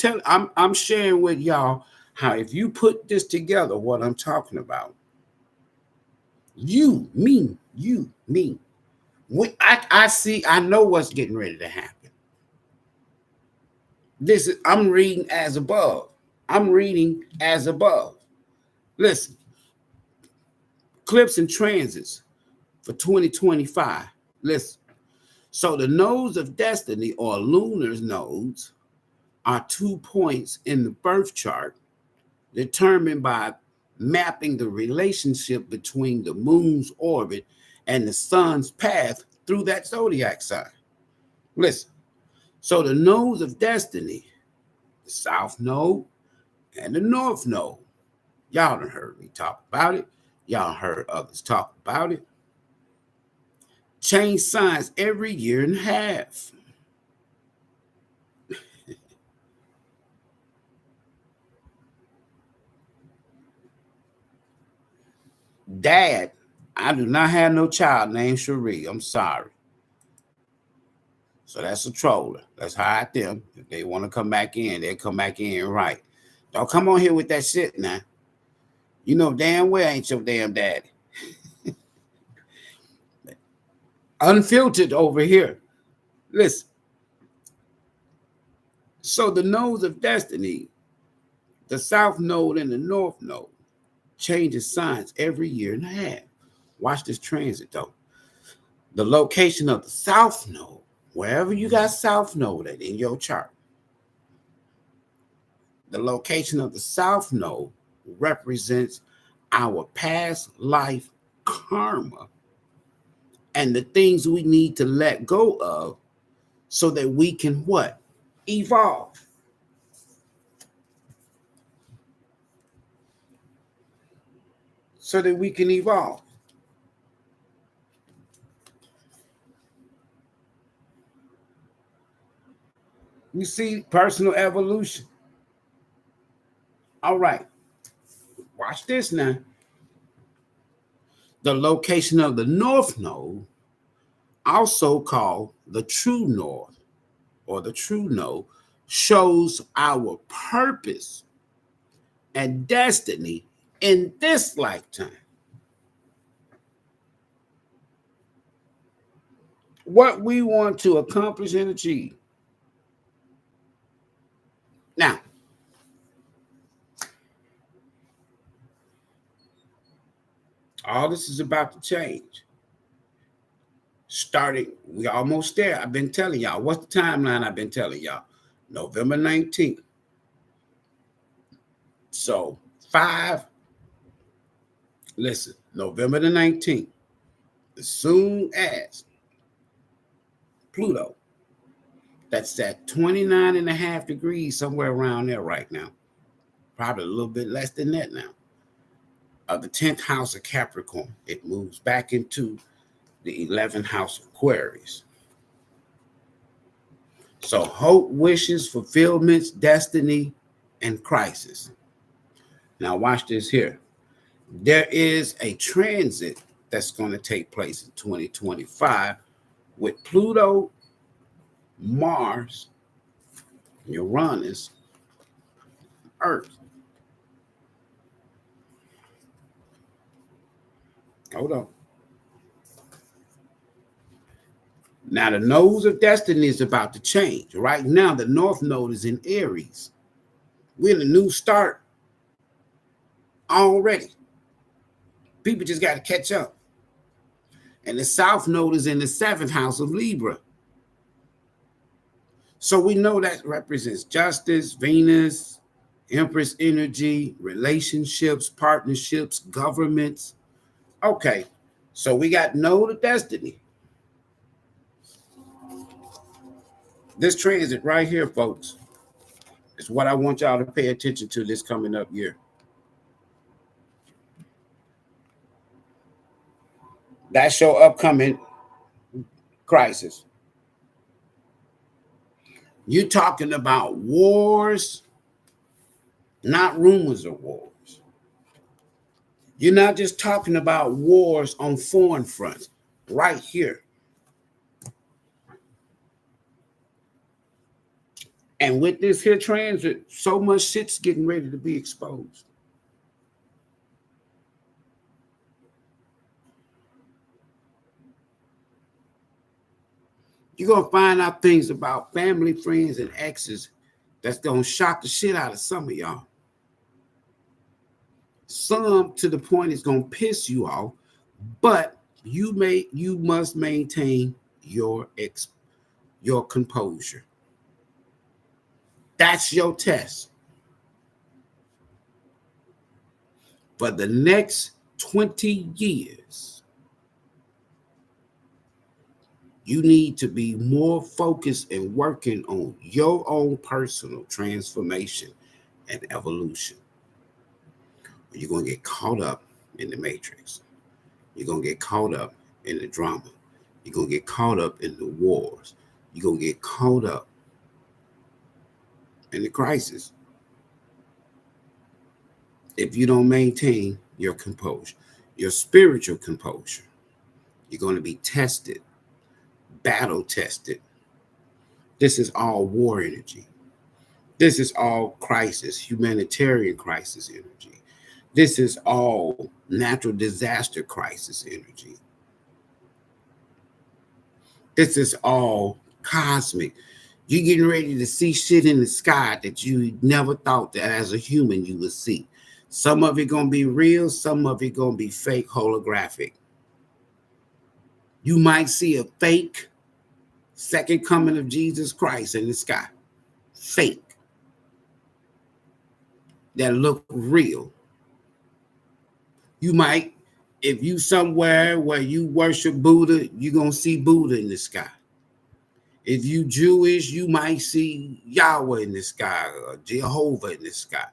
I'm sharing with y'all how if you put this together, what I'm talking about. You, me. I know what's getting ready to happen. I'm reading as above. Listen, clips and transits for 2025. Listen. So the nodes of destiny, or lunar nodes, are 2 points in the birth chart determined by mapping the relationship between the moon's orbit and the sun's path through that zodiac sign. Listen, so the nodes of destiny, the south node and the north node, y'all done heard me talk about it. Y'all heard others talk about it. Change signs every year and a half. Dad, I do not have no child named Cherie. I'm sorry. So that's a troller. Let's hide them. If they want to come back in, they'll come back in right. Don't come on here with that shit now. You know damn well ain't your damn daddy. Unfiltered over here. Listen. So the nodes of destiny, the south node and the north node, changes signs every year and a half. Watch this transit though. The location of the south node, wherever you got south node at in your chart, the location of the south node represents our past life karma and the things we need to let go of so that we can what? Evolve. So that we can evolve. You see, personal evolution. All right. Watch this now. The location of the north node, also called the true north or the true node, shows our purpose and destiny in this lifetime. What we want to accomplish and achieve. Now, all this is about to change. Starting, we almost there. I've been telling y'all. What's the timeline I've been telling y'all? November 19th. So, November the 19th, as soon as Pluto, that's at 29.5 degrees, somewhere around there right now, probably a little bit less than that now, of the 10th house of Capricorn, it moves back into the 11th house of Aquarius. So hope, wishes, fulfillments, destiny, and crisis. Now watch this here. There is a transit that's going to take place in 2025 with Pluto, Mars, Uranus, Earth. Hold on. Now the nodes of destiny is about to change. Right now, the north node is in Aries. We're in a new start already. People just got to catch up. And the South Node is in the 7th house of Libra. So we know that represents justice, Venus, Empress energy, relationships, partnerships, governments. Okay, so we got Node of Destiny. This transit right here, folks, is what I want y'all to pay attention to this coming up year. That's your upcoming crisis. You're talking about wars, not rumors of wars. You're not just talking about wars on foreign fronts, right here. And with this here transit, so much shit's getting ready to be exposed. You're going to find out things about family, friends, and exes that's going to shock the shit out of some of y'all. Some to the point it's going to piss you off, but you must maintain your composure. That's your test. For the next 20 years, you need to be more focused and working on your own personal transformation and evolution. You're going to get caught up in the matrix. You're going to get caught up in the drama. You're going to get caught up in the wars. You're going to get caught up in the crisis if you don't maintain your composure, your spiritual composure. You're going to be tested, battle tested. This is all war energy. This is all crisis, humanitarian crisis energy. This is all natural disaster crisis energy. This is all cosmic. You're getting ready to see shit in the sky that you never thought that as a human you would see. Some of it going to be real, some of it going to be fake, holographic. You might see a fake second coming of Jesus Christ in the sky. Fake. That look real. You might, if you somewhere where you worship Buddha, you're going to see Buddha in the sky. If you Jewish, you might see Yahweh in the sky or Jehovah in the sky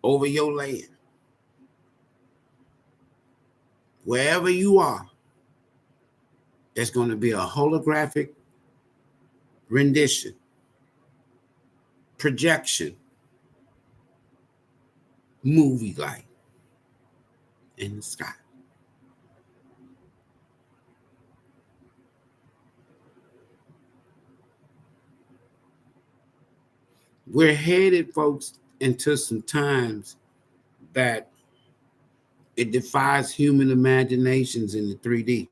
over your land. Wherever you are, there's going to be a holographic rendition, projection, movie light in the sky. We're headed, folks, into some times that it defies human imaginations in the 3D.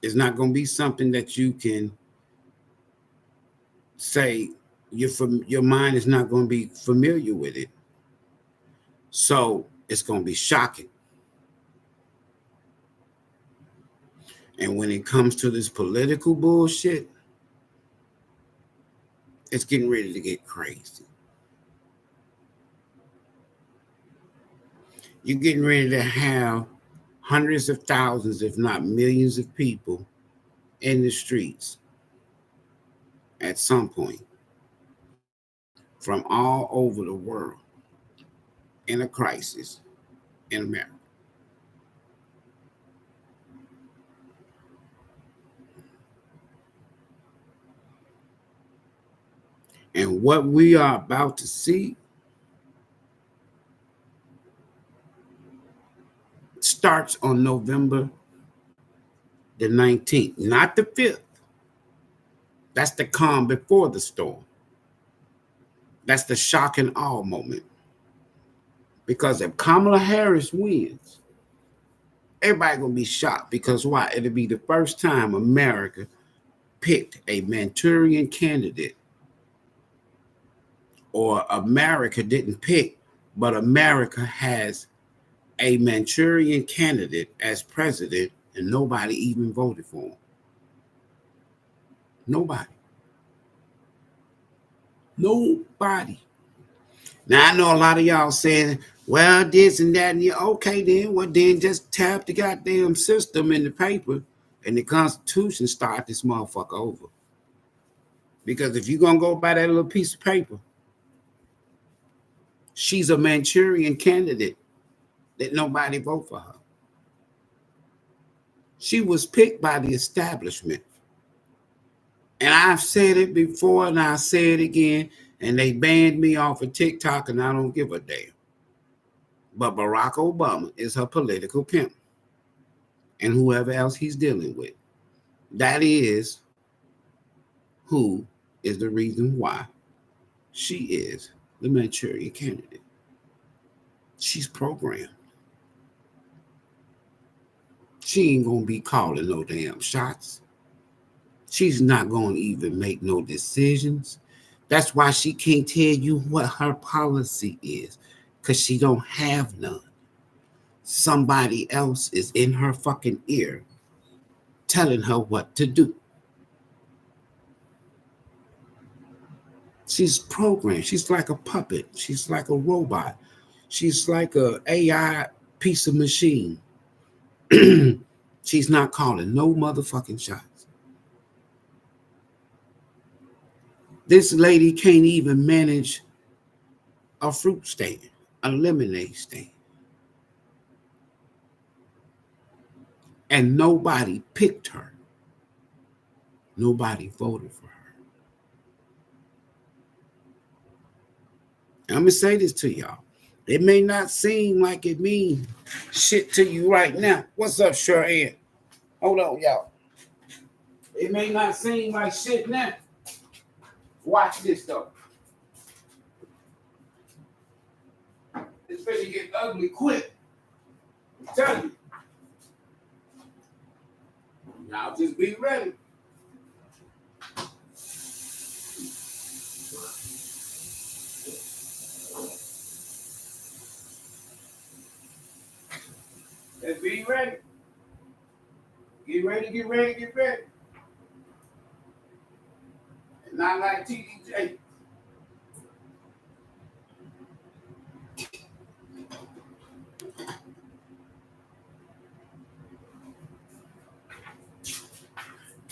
It's not going to be something that you can say your mind is not going to be familiar with it. So it's going to be shocking. And when it comes to this political bullshit, it's getting ready to get crazy. You're getting ready to have hundreds of thousands, if not millions of people in the streets at some point from all over the world in a crisis in America. And what we are about to see starts on November the 19th, not the 5th. That's the calm before the storm. That's the shock and awe moment. Because if Kamala Harris wins, everybody gonna be shocked. Because why? It'll be the first time America picked a Manchurian candidate, or America didn't pick, but America has a Manchurian candidate as president, and nobody even voted for him. Nobody. Nobody. Now, I know a lot of y'all saying, well, this and that, and yeah, okay, then. Well, then just tap the goddamn system in the paper and the Constitution, start this motherfucker over. Because if you're going to go by that little piece of paper, she's a Manchurian candidate that nobody vote for her. She was picked by the establishment. And I've said it before and I'll say it again, and they banned me off of TikTok and I don't give a damn. But Barack Obama is her political pimp. And whoever else he's dealing with. That is who is the reason why she is the Manchurian candidate. She's programmed. She ain't gonna be calling no damn shots. She's not gonna even make no decisions. That's why she can't tell you what her policy is, because she don't have none. Somebody else is in her fucking ear telling her what to do. She's programmed. She's like a puppet. She's like a robot. She's like a AI piece of machine. She's not calling no motherfucking shots. This lady can't even manage a fruit stand, a lemonade stand. And nobody picked her. Nobody voted for her. I'm going to say this to y'all. It may not seem like it means shit to you right now. What's up, Sure-Ann? Hold on, y'all. It may not seem like shit now. Watch this, though. It's gonna get ugly quick. I'm telling you. Y'all just be ready. Let's be ready. Get ready, get ready, get ready. And not like TDJ.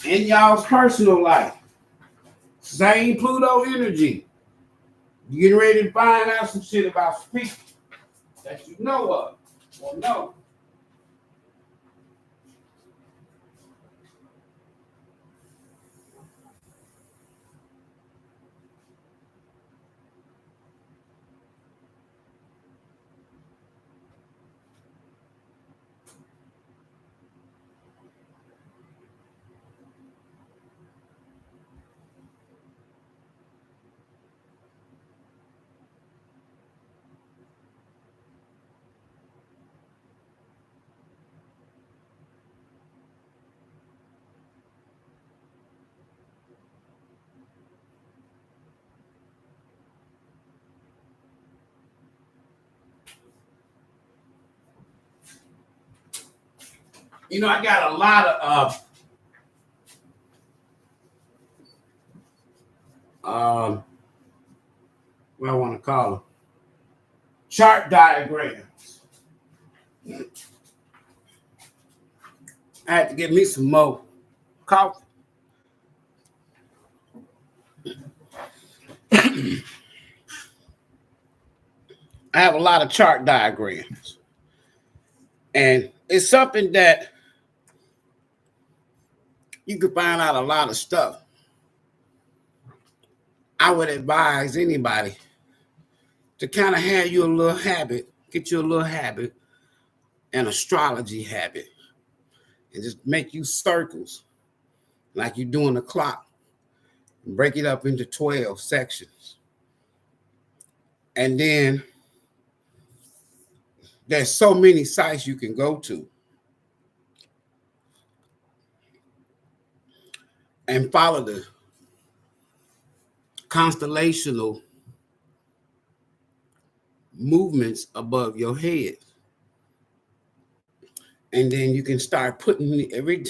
In y'all's personal life, same Pluto energy. You getting ready to find out some shit about some people that you know of or know. You know, I got a lot of what I want to call them, chart diagrams. I had to get me some more coffee. I have a lot of chart diagrams. And it's something that you can find out a lot of stuff. I would advise anybody to kind of have you a little habit, get you a little habit, an astrology habit, and just make you circles like you're doing a clock. And break it up into 12 sections. And then there's so many sites you can go to and follow the constellational movements above your head. And then you can start putting every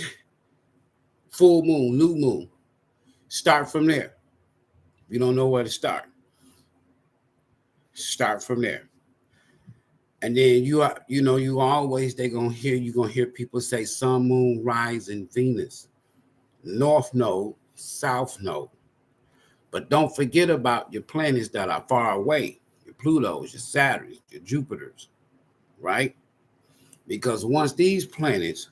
full moon, new moon. Start from there. If you don't know where to start from there. And then you always you're gonna hear people say sun, moon, rising, Venus, north node, south node. But don't forget about your planets that are far away, your Plutos, your Saturns, your Jupiters, right? Because once these planets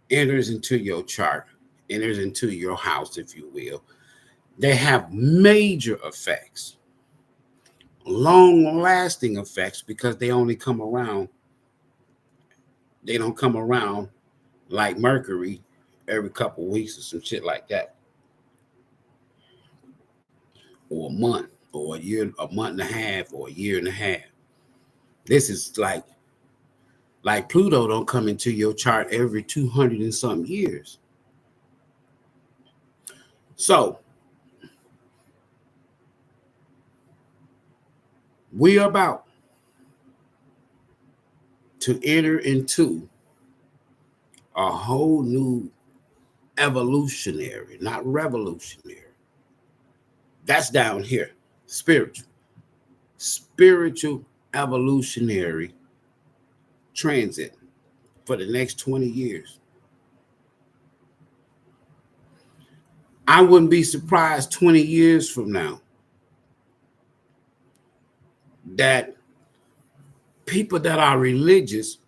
enters into your chart, enters into your house, if you will, they have major effects, long-lasting effects, because they only come around. They don't come around like Mercury every couple of weeks or some shit like that, or a month, or a year, a month and a half, or a year and a half. This is like Pluto don't come into your chart every 200 and some years. So we are about to enter into a whole new evolutionary, not revolutionary. That's down here, spiritual evolutionary transit for the next 20 years. I wouldn't be surprised 20 years from now that people that are religious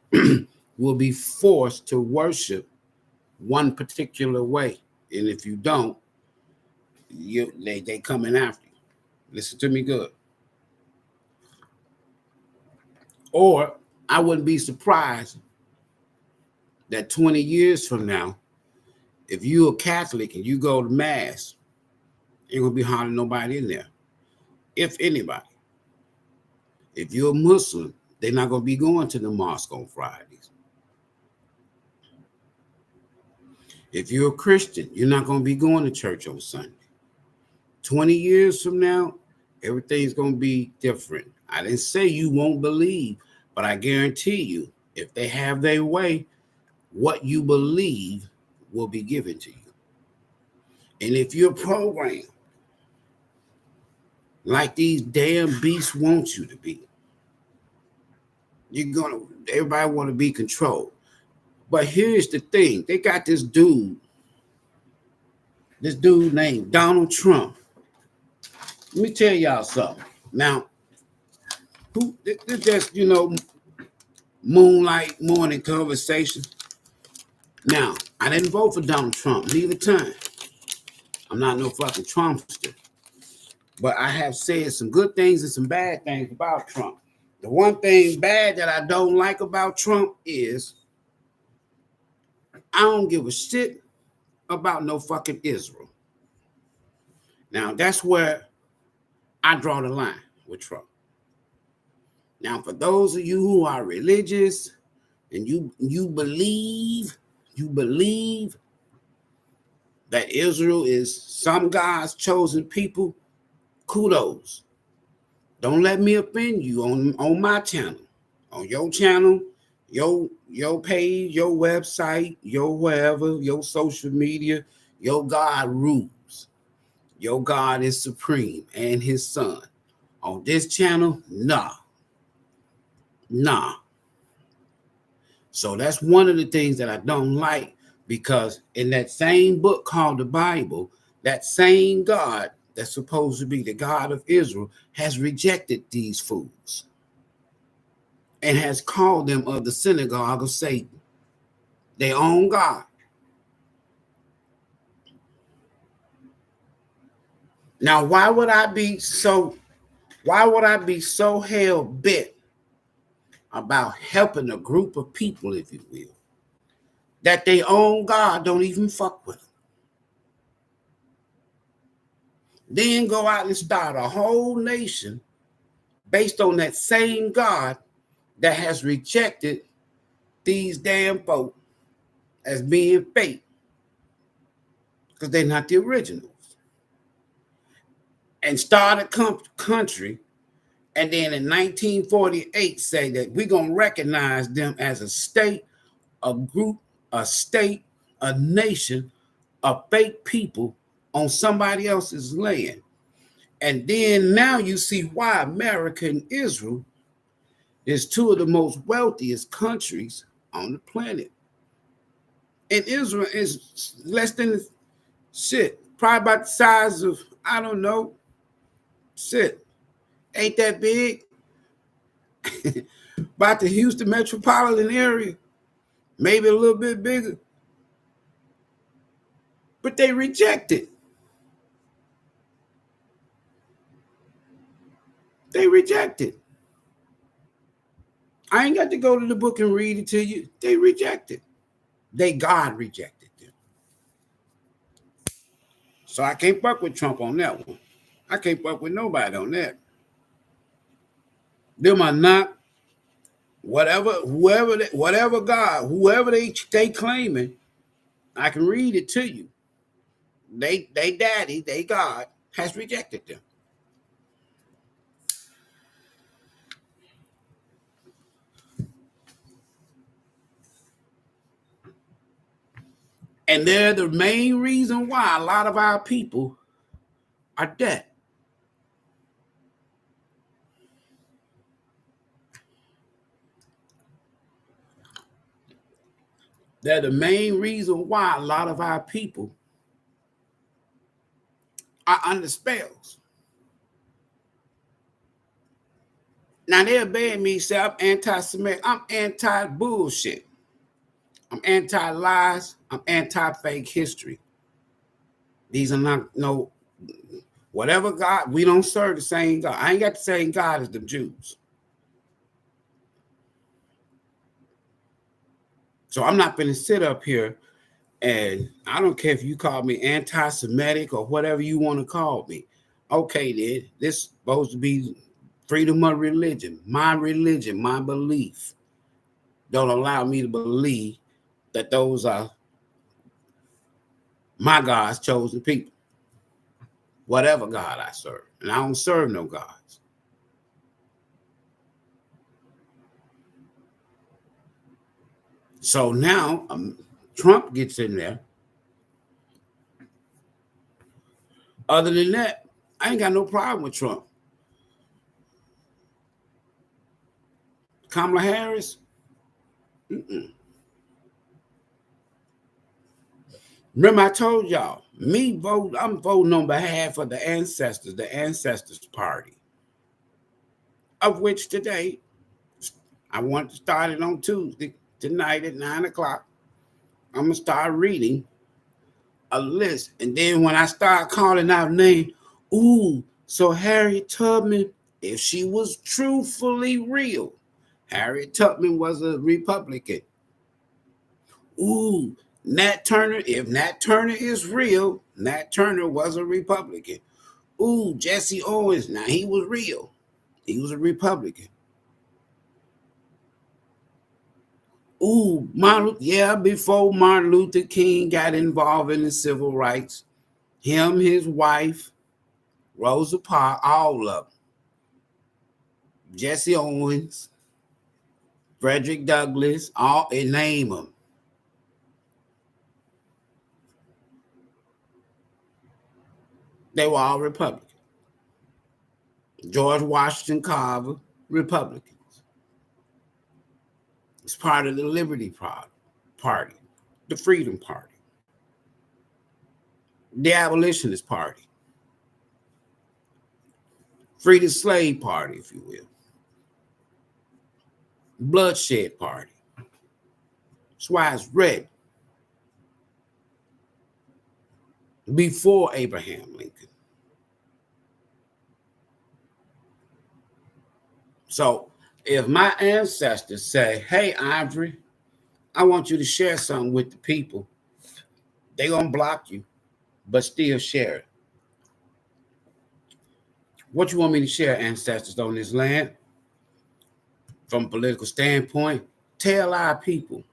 will be forced to worship one particular way. And if you don't, they coming after you. Listen to me good. Or I wouldn't be surprised that 20 years from now, if you're a Catholic and you go to Mass, ain't gonna be hardly nobody in there, if anybody. If you're a Muslim, they're not gonna be going to the mosque on Fridays. If you're a Christian, you're not gonna be going to church on Sunday. 20 years from now, everything's gonna be different. I didn't say you won't believe, but I guarantee you, if they have their way, what you believe will be given to you. And if you're programmed like these damn beasts want you to be, everybody want to be controlled. But here's the thing, they got this dude named Donald Trump. Let me tell y'all something. Now, this just, moonlight morning conversation. Now, I didn't vote for Donald Trump, neither time. I'm not no fucking Trumpster. But I have said some good things and some bad things about Trump. The one thing bad that I don't like about Trump is I don't give a shit about no fucking Israel. Now, that's where I draw the line with Trump. Now, for those of you who are religious and you believe that Israel is some God's chosen people, kudos. Don't let me offend you on my channel, on your channel, your page, your website, your wherever, your social media. Your God rules. Your God is supreme and his son. On this channel, nah. So that's one of the things that I don't like, because in that same book called the Bible, that same God that's supposed to be the God of Israel has rejected these fools and has called them of the synagogue of Satan, their own God. Now, why would I be so hell bent about helping a group of people, if you will, that their own God don't even fuck with them? Then go out and start a whole nation based on that same God that has rejected these damn folk as being fake, because they're not the originals. And start a country, and then in 1948 say that we're going to recognize them as a state a group, a state, a nation of fake people on somebody else's land. And then now you see why America and Israel is two of the most wealthiest countries on the planet. And Israel is less than probably about the size of, I don't know, ain't that big. About the Houston metropolitan area, maybe a little bit bigger. But they reject it. They reject it. I ain't got to go to the book and read it to you. They reject it. God rejected them. So I can't fuck with Trump on that one. I can't fuck with nobody on that. Them are not whatever God, whoever they claiming. I can read it to you. They daddy, they God has rejected them. And they're the main reason why a lot of our people are dead. They're the main reason why a lot of our people are under spells. Now they'll ban me, say I'm anti-Semitic. I'm anti-bullshit. I'm anti-lies. I'm anti-fake history. These are not whatever God, we don't serve the same God. I ain't got the same God as the Jews. So I'm not going to sit up here and I don't care if you call me anti-Semitic or whatever you want to call me. Okay, then, this is supposed to be freedom of religion. My belief don't allow me to believe that those are my God's chosen people. Whatever God I serve. And I don't serve no gods. So now Trump gets in there. Other than that, I ain't got no problem with Trump. Kamala Harris, Remember I told y'all, I'm voting on behalf of the Ancestors Party, of which today, I want to start it on Tuesday, tonight at 9 o'clock. I'm going to start reading a list. And then when I start calling out names, so Harriet Tubman, if she was truthfully real, Harriet Tubman was a Republican. Nat Turner, if Nat Turner is real, Nat Turner was a Republican. Jesse Owens, now he was real. He was a Republican. Before Martin Luther King got involved in the civil rights, him, his wife, Rosa Parks, all of them. Jesse Owens, Frederick Douglass, and name them. They were all Republicans. George Washington Carver, Republicans. It's part of the Liberty Party, the Freedom Party, the Abolitionist Party, Free the Slave Party, if you will, Bloodshed Party. That's why it's red. Before Abraham Lincoln. So if my ancestors say, hey, Ivory, I want you to share something with the people, they're going to block you, but still share it. What you want me to share, ancestors, on this land? From a political standpoint, tell our people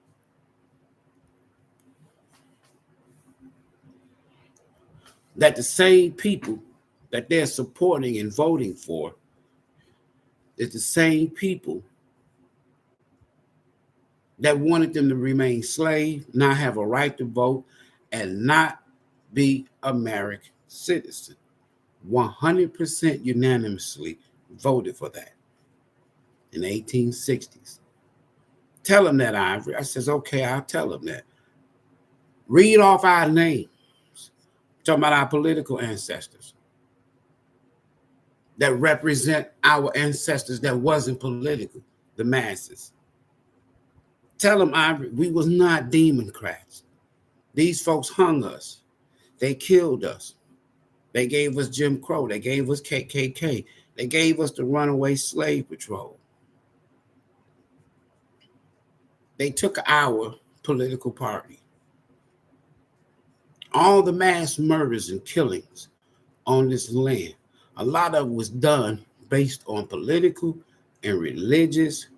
that the same people that they're supporting and voting for is the same people that wanted them to remain slaves, not have a right to vote, and not be American citizens. 100% unanimously voted for that in the 1860s. Tell them that, Ivory. I says, okay, I'll tell them that. Read off our names. Talking about our political ancestors that represent our ancestors that wasn't political, the masses. Tell them, Ivory, we was not Democrats. These folks hung us. They killed us. They gave us Jim Crow. They gave us KKK. They gave us the Runaway Slave Patrol. They took our political party. All the mass murders and killings on this land, a lot of it was done based on political and religious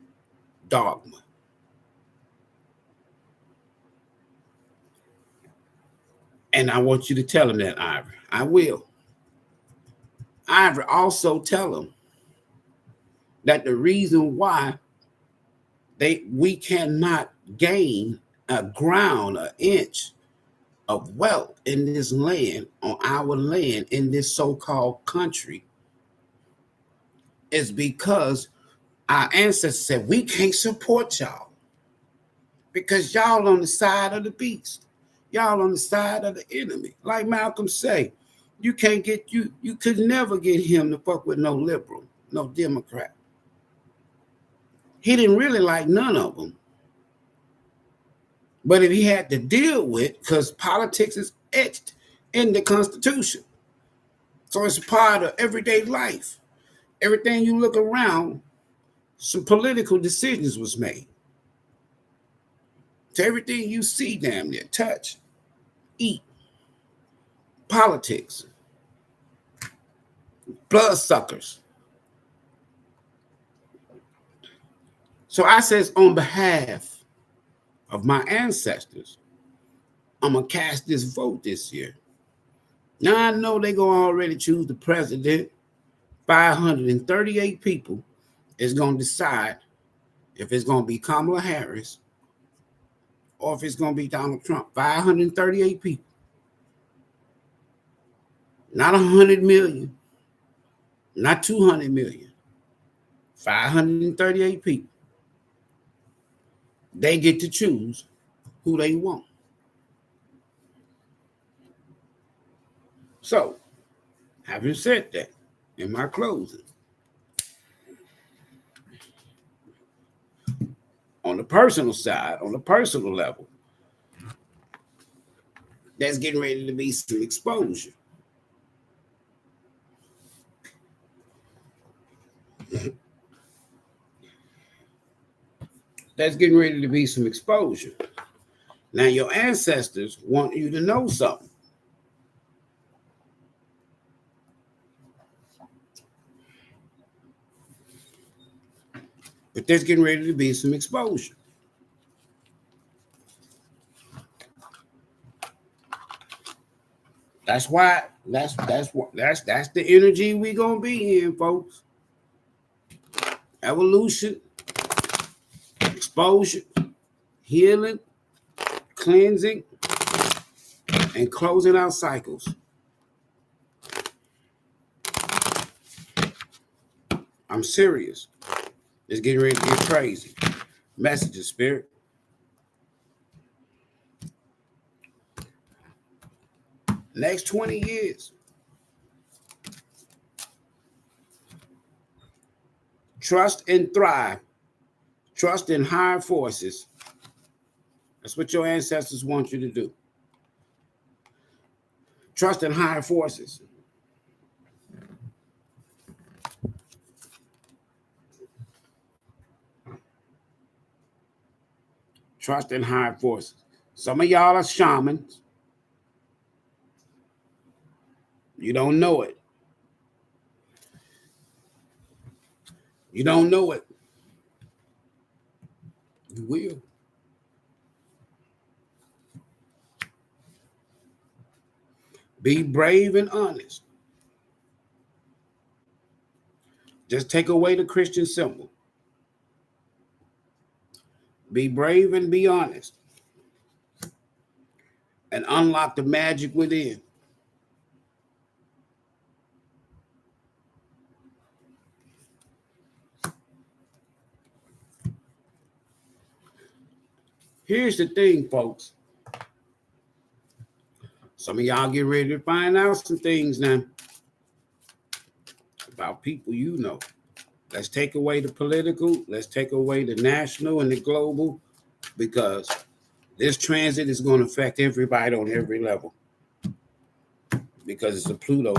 dogma. And I want you to tell them that, Ivory. I will. Ivory, also tell them that the reason why we cannot gain a ground, an inch of wealth in this land, on our land, in this so-called country, is because our ancestors said, we can't support y'all because y'all on the side of the beast. Y'all on the side of the enemy. Like Malcolm say, you can't get, you could never get him to fuck with no liberal, no Democrat. He didn't really like none of them. But if he had to deal with, because politics is etched in the Constitution. So it's a part of everyday life. Everything you look around, some political decisions was made. So everything you see damn near, touch, eat, politics, bloodsuckers. So I says, on behalf of my ancestors, I'm going to cast this vote this year. Now I know they're going to already choose the president. 538 people is going to decide if it's going to be Kamala Harris or if it's going to be Donald Trump. 538 people. Not 100 million. Not 200 million. 538 people. They get to choose who they want. So, having said that, in my closing, on the personal side, on the personal level, there's getting ready to be some exposure. There's getting ready to be some exposure. Now, your ancestors want you to know something. But there's getting ready to be some exposure. That's why that's the energy we gonna be in, folks. Evolution, exposure, healing, cleansing, and closing out cycles. I'm serious. It's getting ready to get crazy. Messages, Spirit. Next 20 years. Trust and thrive. Trust in higher forces. That's what your ancestors want you to do. Trust in higher forces. Trust in higher forces. Some of y'all are shamans. You don't know it. You don't know it. You will. Be brave and honest. Just take away the Christian symbol. Be brave and be honest. And unlock the magic within. Here's the thing, folks. Some of y'all get ready to find out some things now about people you know. Let's take away the political. Let's take away the national and the global, because this transit is going to affect everybody on every level, because it's a Pluto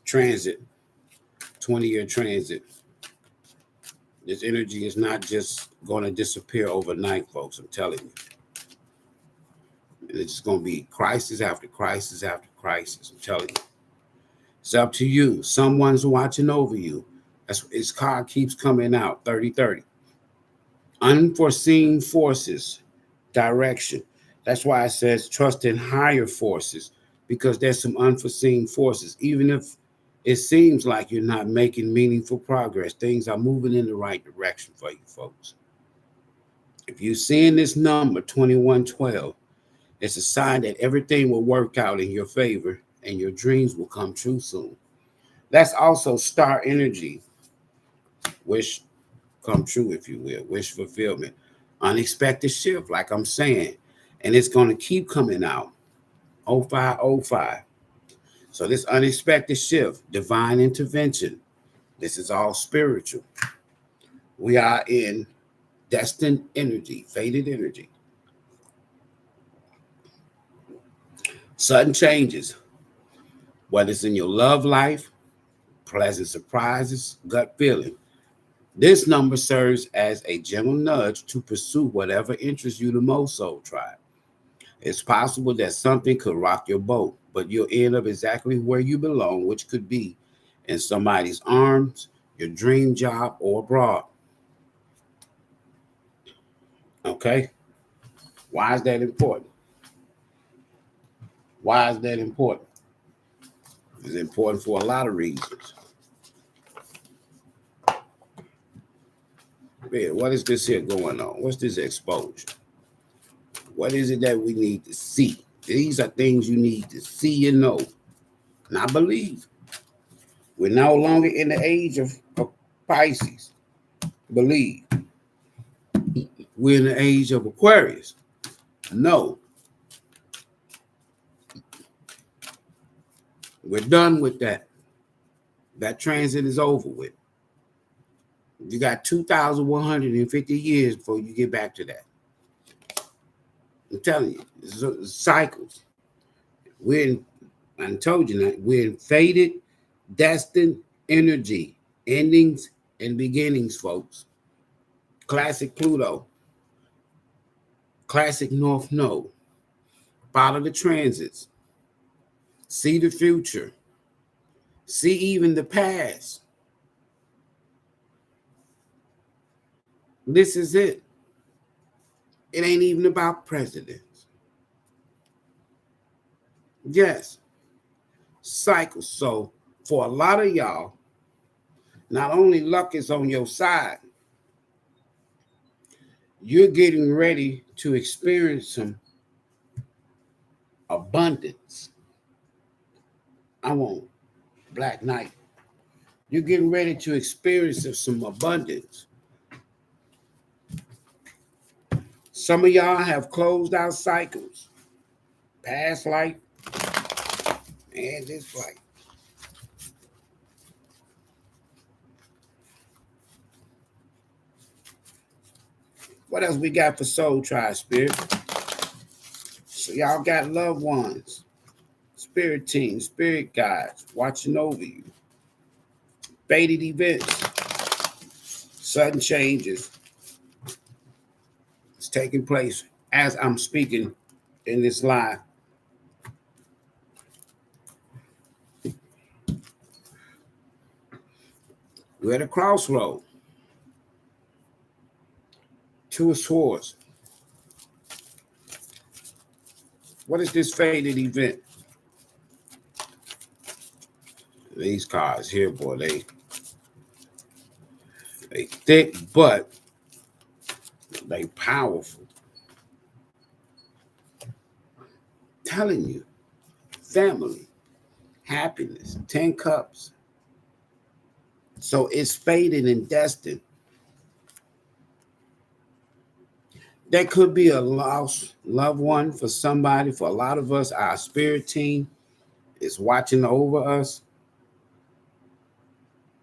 transit, 20-year transit. This energy is not just going to disappear overnight, folks. I'm telling you. It's going to be crisis after crisis after crisis. I'm telling you. It's up to you. Someone's watching over you. His card keeps coming out, 30-30. Unforeseen forces, direction. That's why it says trust in higher forces, because there's some unforeseen forces. Even if it seems like you're not making meaningful progress, things are moving in the right direction for you, folks. If you're seeing this number, 2112, it's a sign that everything will work out in your favor and your dreams will come true soon. That's also star energy. Wish come true, if you will. Wish fulfillment. Unexpected shift, like I'm saying. And it's going to keep coming out. 0505. So this unexpected shift, divine intervention. This is all spiritual. We are in destined energy, fated energy. Sudden changes, whether it's in your love life, pleasant surprises, gut feeling. This number serves as a gentle nudge to pursue whatever interests you the most, Soul Tribe. It's possible that something could rock your boat, but you'll end up exactly where you belong, which could be in somebody's arms, your dream job, or abroad. Okay? Why is that important? Why is that important? It's important for a lot of reasons. Man, what is this here going on? What's this exposure? What is it that we need to see? These are things you need to see and know. And I believe we're no longer in the age of Pisces. Believe. We're in the age of Aquarius. No. We're done with that. That transit is over with. You got 2,150 years before you get back to that. I'm telling you, it's cycles. I told you that we're in fated, destined energy, endings and beginnings, folks. Classic Pluto, classic North Node. Follow the transits. See the future. See even the past. This is it. It ain't even about presidents. Yes. Cycles. So for a lot of y'all, not only luck is on your side, you're getting ready to experience some abundance. I want Black Knight. You're getting ready to experience some abundance. Some of y'all have closed out cycles, past life and this life. What else we got for Soul Tribe, Spirit? So y'all got loved ones, spirit teams, spirit guides watching over you. Fated events, sudden changes. It's taking place as I'm speaking in this live. We're at a crossroad. Two of Swords. What is this fated event? These cards here, boy, they thick, but They powerful. Telling you, family, happiness, 10 cups. So it's fated and destined. There could be a lost loved one for somebody. For a lot of us, our spirit team is watching over us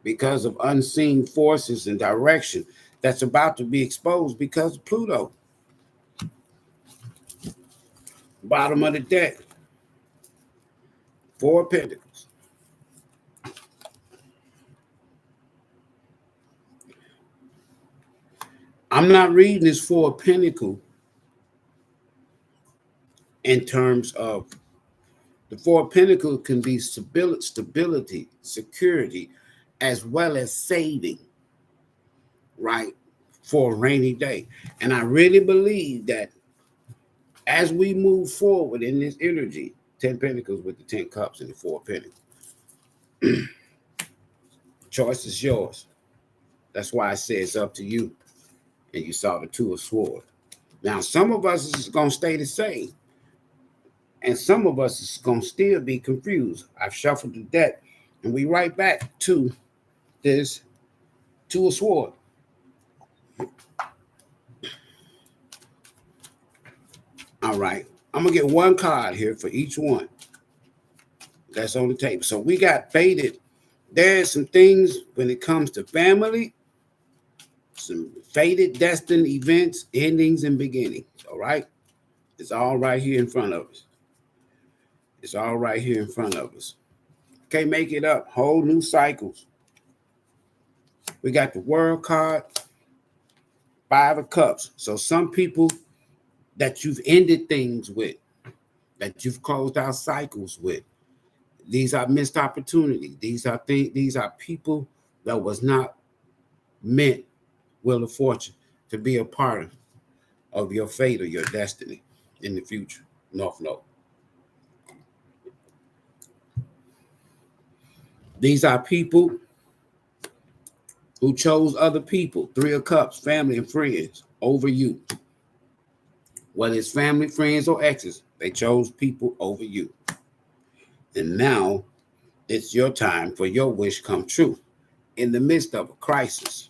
because of unseen forces and direction that's about to be exposed because of Pluto. Bottom of the deck, 4 of Pentacles. I'm not reading this 4 of Pentacles in terms of the 4 of Pentacles can be stability, security, as well as saving, right, for a rainy day. And I really believe that as we move forward in this energy, 10 Pentacles with the 10 Cups and the 4 of Pentacles, choice is yours. That's why I say it's up to you. And you saw the 2 of Swords. Now, some of us is going to stay the same. And some of us is going to still be confused. I've shuffled the deck. And we right back to this 2 of Swords. All right. I'm going to get one card here for each one that's on the table. So we got fated. There's some things when it comes to family, some fated, destined events, endings, and beginnings. All right. It's all right here in front of us. It's all right here in front of us. Can't make it up. Whole new cycles. We got the World card, 5 of Cups. So some people that you've ended things with, that you've closed out cycles with, these are missed opportunities. These are people that was not meant, Wheel of Fortune, to be a part of your fate or your destiny in the future. North Node. These are people who chose other people, 3 of Cups, family and friends, over you. Whether it's family, friends, or exes, they chose people over you. And now it's your time for your wish come true in the midst of a crisis.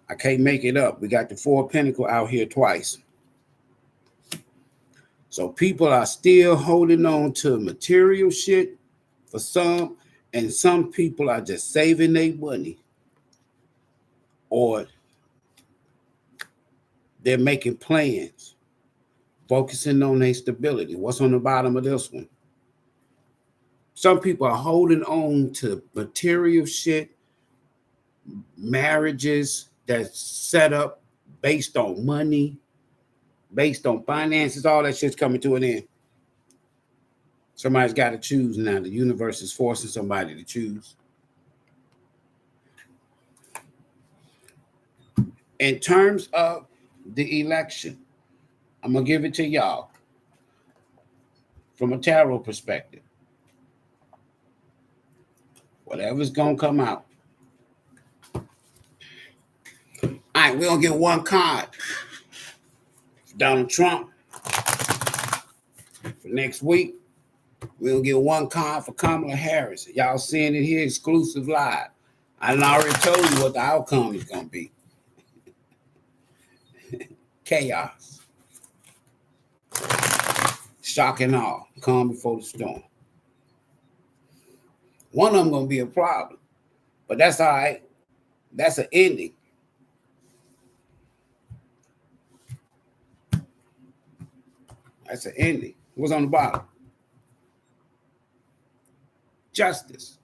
I can't make it up. We got the 4 of Pentacles out here twice. So people are still holding on to material shit for some, and some people are just saving their money, or they're making plans, focusing on their stability. What's on the bottom of this one? Some people are holding on to material shit, marriages that's set up based on money, based on finances. All that shit's coming to an end. Somebody's got to choose now. The universe is forcing somebody to choose. In terms of the election, I'm going to give it to y'all from a tarot perspective. Whatever's going to come out. All right, we're going to get one card for Donald Trump for next week. We're going to get one card for Kamala Harris. Y'all seeing it here exclusive live. I already told you what the outcome is going to be. Chaos. Shock and awe. Calm before the storm. One of them going to be a problem. But that's all right. That's an ending. That's an ending. What's on the bottom? Justice.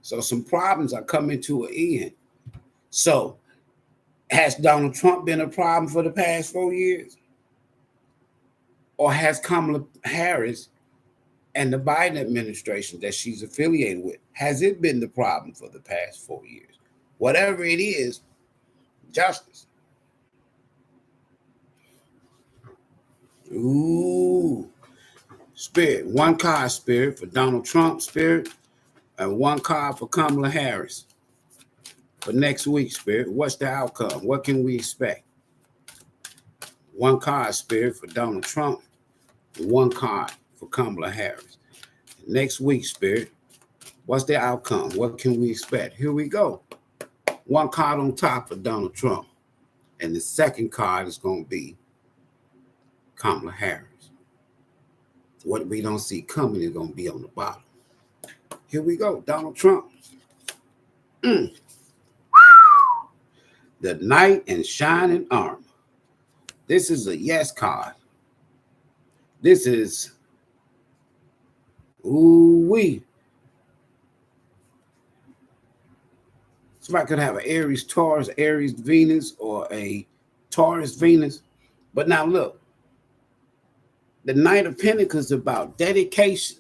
So some problems are coming to an end. So has Donald Trump been a problem for the past 4 years? Or has Kamala Harris and the Biden administration that she's affiliated with, has it been the problem for the past 4 years? Whatever it is, justice. Ooh. Spirit. One card, Spirit, for Donald Trump, Spirit, and one card for Kamala Harris. for next week, Spirit? What's the outcome? What can we expect? One card, Spirit, for Donald Trump, and one card for Kamala Harris. Next week, Spirit, what's the outcome? What can we expect? Here we go. One card on top for Donald Trump, and the second card is going to be Kamala Harris. What we don't see coming is going to be on the bottom. Here we go. Donald Trump. The knight in shining armor. This is a yes card. This is ooh-wee. So if I could have an Aries Taurus, Aries Venus, or a Taurus Venus. But now look, the Knight of Pentacles is about dedication,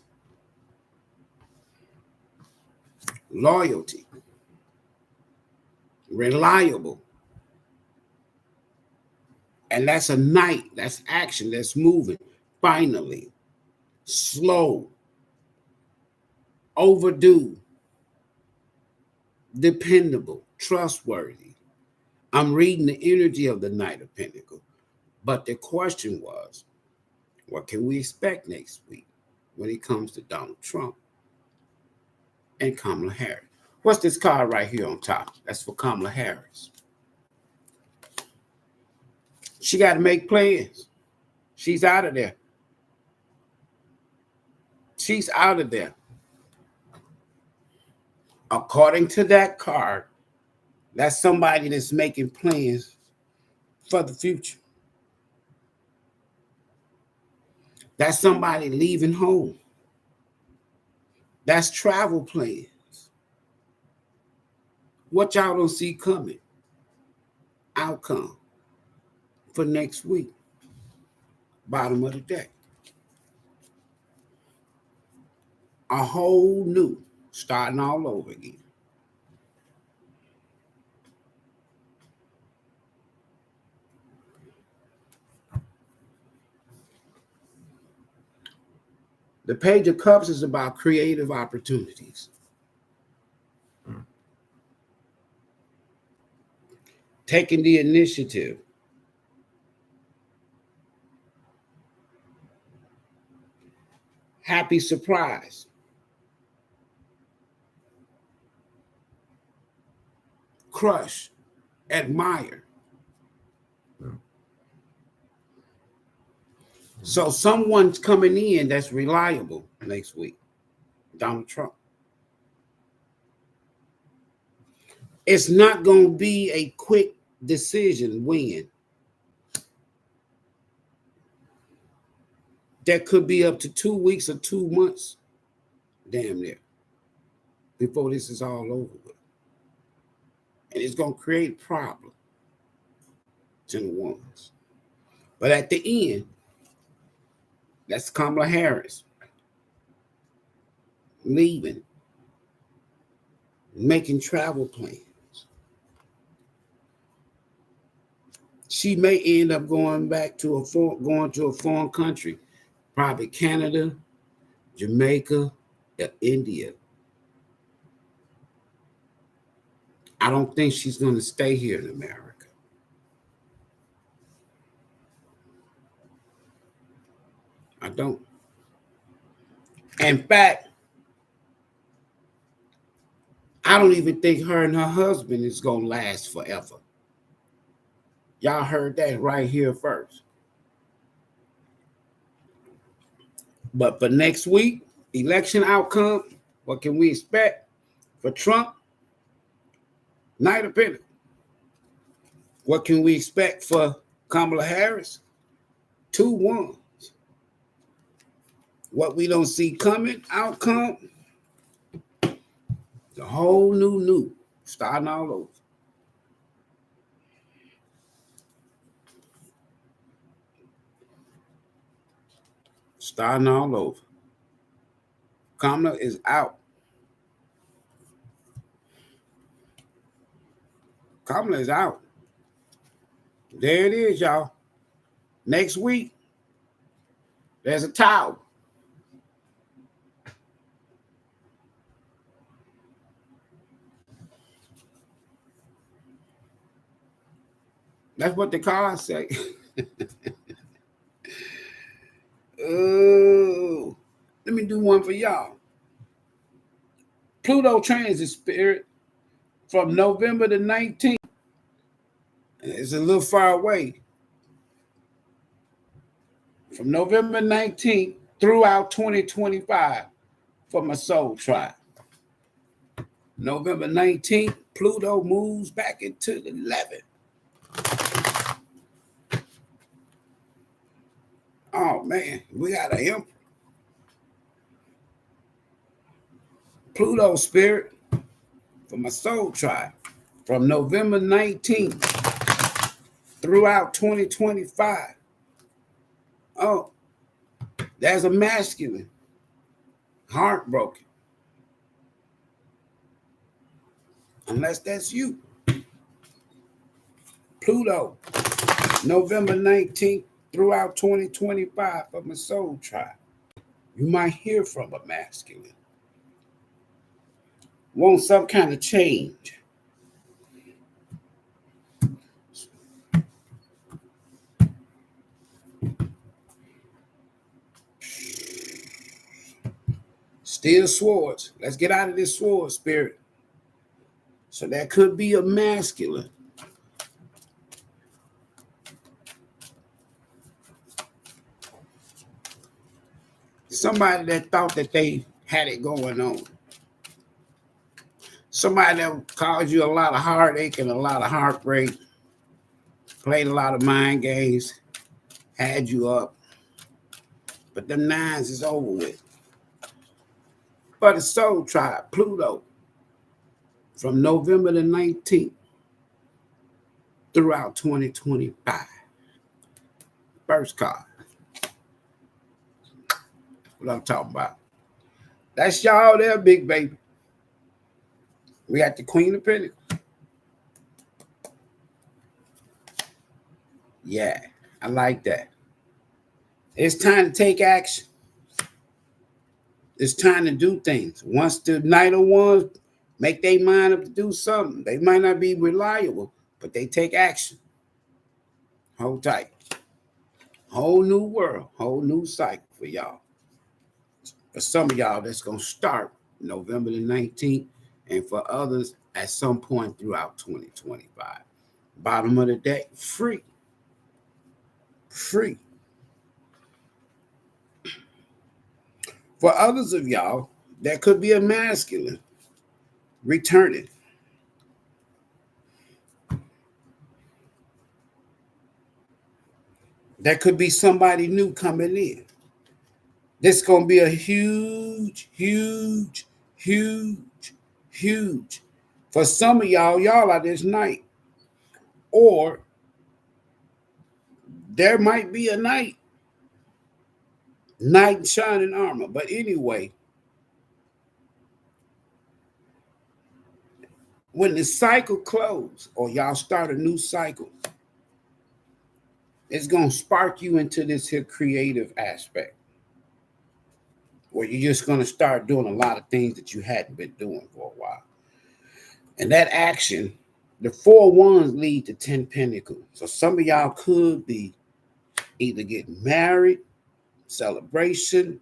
loyalty, reliable. And that's a knight, that's action, that's moving. Finally, slow, overdue, dependable, trustworthy. I'm reading the energy of the Knight of Pentacles. But the question was, what can we expect next week when it comes to Donald Trump and Kamala Harris? What's this card right here on top? That's for Kamala Harris. She got to make plans. She's out of there. She's out of there. According to that card, that's somebody that's making plans for the future. That's somebody leaving home. That's travel plans. What y'all don't see coming? Outcome for next week. Bottom of the deck. A whole new, starting all over again. The Page of Cups is about creative opportunities. Taking the initiative. Happy surprise. Crush. Admire. So someone's coming in that's reliable next week. Donald Trump. It's not going to be a quick decision win. That could be up to 2 weeks or 2 months, damn near, before this is all over with. And it's going to create a problem to the ones. But at the end, that's Kamala Harris leaving, making travel plans. She may end up going to a foreign country, probably Canada, Jamaica, or India. I don't think she's going to stay here in America. I don't. In fact, I don't even think her and her husband is going to last forever. Y'all heard that right here first. But for next week, election outcome, what can we expect for Trump? Knight of Pentacles. What can we expect for Kamala Harris? 2 wands. What we don't see coming, outcome, the whole new, starting all over. Starting all over. Kamala is out. Kamala is out. There it is, y'all. Next week, there's a towel. That's what the cards say. Oh, let me do one for y'all. Pluto transit, spirit, from November the 19th. It's a little far away. From November 19th throughout 2025 for my soul tribe. November 19th, Pluto moves back into the 11th. Oh man, we got an emperor. Pluto spirit for my soul tribe from November 19th throughout 2025. Oh, there's a masculine, heartbroken. Unless that's you. Pluto, November 19th throughout 2025 for my soul tribe. You might hear from a masculine. Want some kind of change. Still swords. Let's get out of this sword spirit. So that could be a masculine. Somebody that thought that they had it going on. Somebody that caused you a lot of heartache and a lot of heartbreak, played a lot of mind games, had you up. But the nines is over with. For the soul tribe, Pluto, from November the 19th throughout 2025. First card. What I'm talking about. That's y'all there, big baby. We got the Queen of Pentacles. Yeah, I like that. It's time to take action. It's time to do things. Once the Knight of Wands make their mind up to do something, they might not be reliable, but they take action. Hold tight. Whole new world, whole new cycle for y'all. For some of y'all, that's going to start November the 19th, and for others, at some point throughout 2025. Bottom of the deck, free. Free. For others of y'all, that could be a masculine returning. That could be somebody new coming in. This is going to be a huge, huge, huge, huge. For some of y'all are this night. Or there might be a night in shining armor. But anyway, when the cycle closes or y'all start a new cycle, it's going to spark you into this here creative aspect where you're just going to start doing a lot of things that you hadn't been doing for a while. And that action, the 4 wands lead to 10 pentacles. So some of y'all could be either getting married, celebration,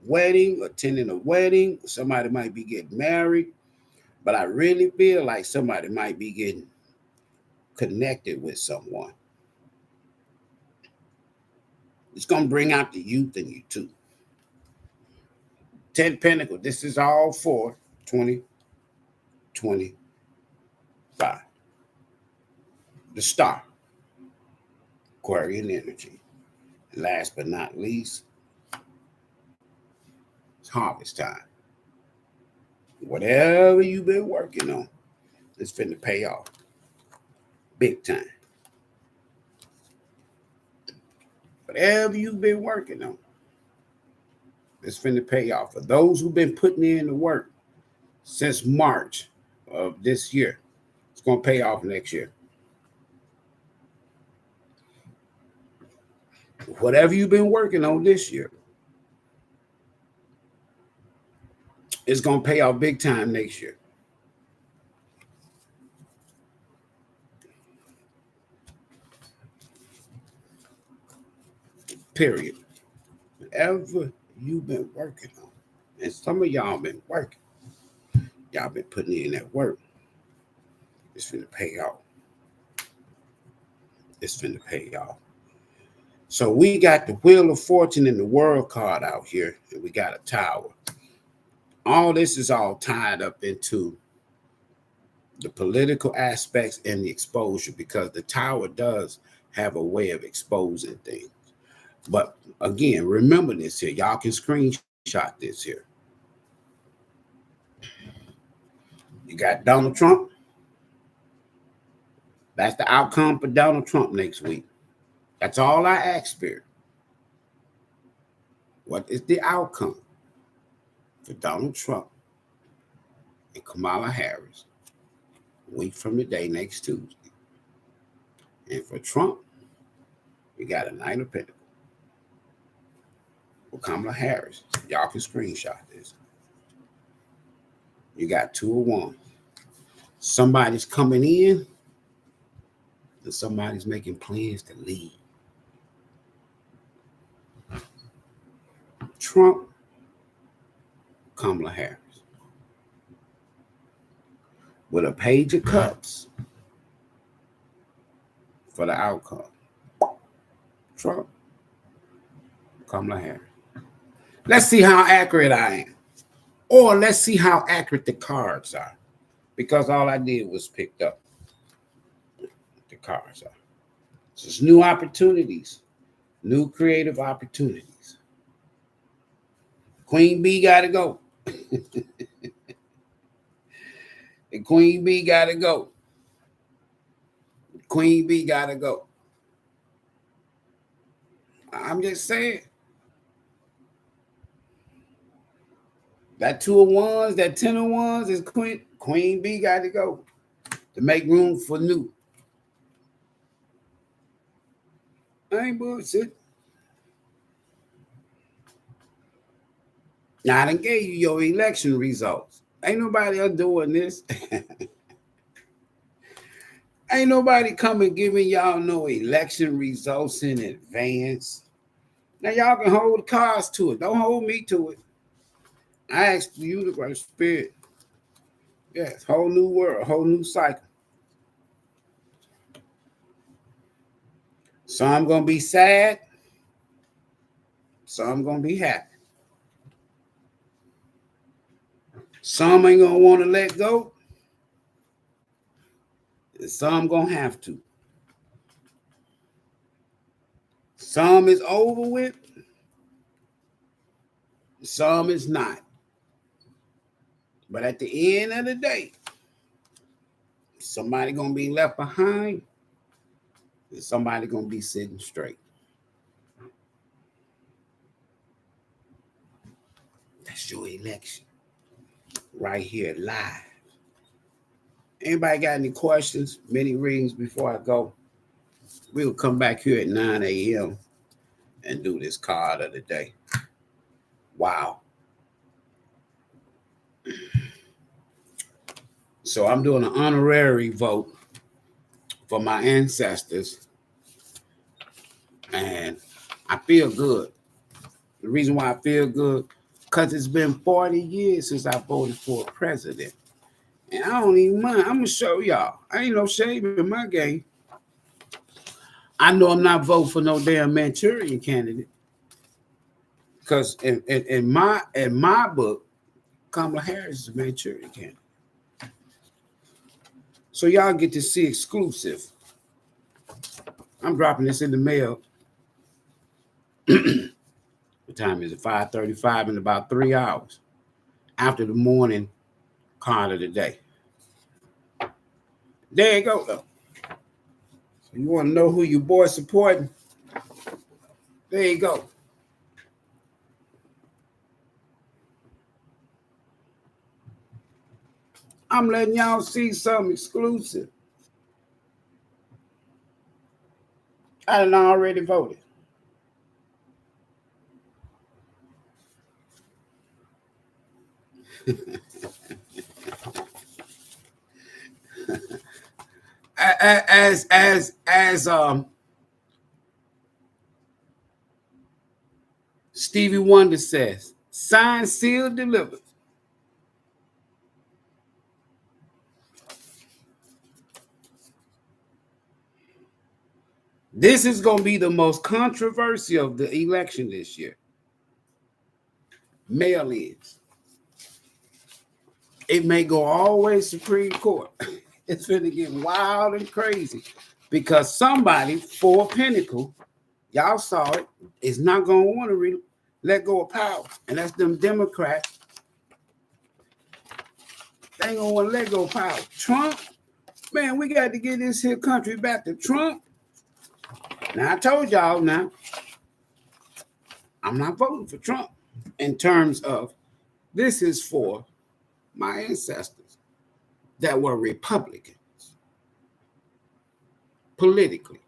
wedding, attending a wedding. Somebody might be getting married. But I really feel like somebody might be getting connected with someone. It's going to bring out the youth in you too. 10 Pentacles. This is all for 2025. The star. Aquarian energy. And last but not least, it's harvest time. Whatever you've been working on, it's finna pay off. Big time. Whatever you've been working on, it's finna pay off. For those who've been putting in the work since March of this year, it's gonna pay off next year. Whatever you've been working on this year, it's gonna pay off big time next year. period. Whatever you've been working on, and some of y'all been working, y'all been putting in that work. It's finna pay off. It's finna pay off. So we got the Wheel of Fortune and the World card out here, and we got a tower. All this is all tied up into the political aspects and the exposure, because the tower does have a way of exposing things. But again, remember this here. Y'all can screenshot this here. You got Donald Trump. That's the outcome for Donald Trump next week. That's all I ask, Spirit. What is the outcome for Donald Trump and Kamala Harris a week from today, next Tuesday? And for Trump, you got a Knight of Pentacles. For Kamala Harris, y'all can screenshot this. You got Two of Wands. Somebody's coming in and somebody's making plans to leave. Trump, Kamala Harris. With a Page of Cups for the outcome. Trump, Kamala Harris. Let's see how accurate I am. Or let's see how accurate the cards are. Because all I did was picked up the cards are. So it's new opportunities. New creative opportunities. Queen Bee got to go. The Queen Bee got to go. Queen Bee got to go. I'm just saying. That Two of Wands, that 10 of Wands is Queen Bee got to go to make room for new. I ain't bullshit. Now, I done gave you your election results. Ain't nobody else doing this. Ain't nobody coming giving y'all no election results in advance. Now, y'all can hold the cards to it. Don't hold me to it. I asked the universe, Spirit. Yes, whole new world, whole new cycle. Some going to be sad. Some going to be happy. Some ain't going to want to let go. And some going to have to. Some is over with. Some is not. But at the end of the day, somebody going to be left behind and somebody going to be sitting straight. That's your election. Right here, live. Anybody got any questions? Many readings before I go. We'll come back here at 9 a.m. and do this card of the day. Wow. So I'm doing an honorary vote for my ancestors. And I feel good. The reason why I feel good, because it's been 40 years since I voted for a president. And I don't even mind. I'm going to show y'all. I ain't no shame in my game. I know I'm not voting for no damn Manchurian candidate. Because in my book, Kamala Harris is a Manchurian candidate. So y'all get to see exclusive. I'm dropping this in the mail. What time is it? 5:35 in about 3 hours. After the morning card of the day. There you go, though. So you want to know who your boy supporting? There you go. I'm letting y'all see something exclusive. I done already voted. as Stevie Wonder says, signed, sealed, delivered. This is going to be the most controversial of the election this year. Mail-ins. It may go all the way to Supreme Court. It's going to get wild and crazy because somebody, for Pinnacle, y'all saw it, is not going to want to let go of power. And that's them Democrats. They ain't going to want to let go of power. Trump, man, we got to get this here country back to Trump. Now, I told y'all now, I'm not voting for Trump in terms of this is for my ancestors that were Republicans politically,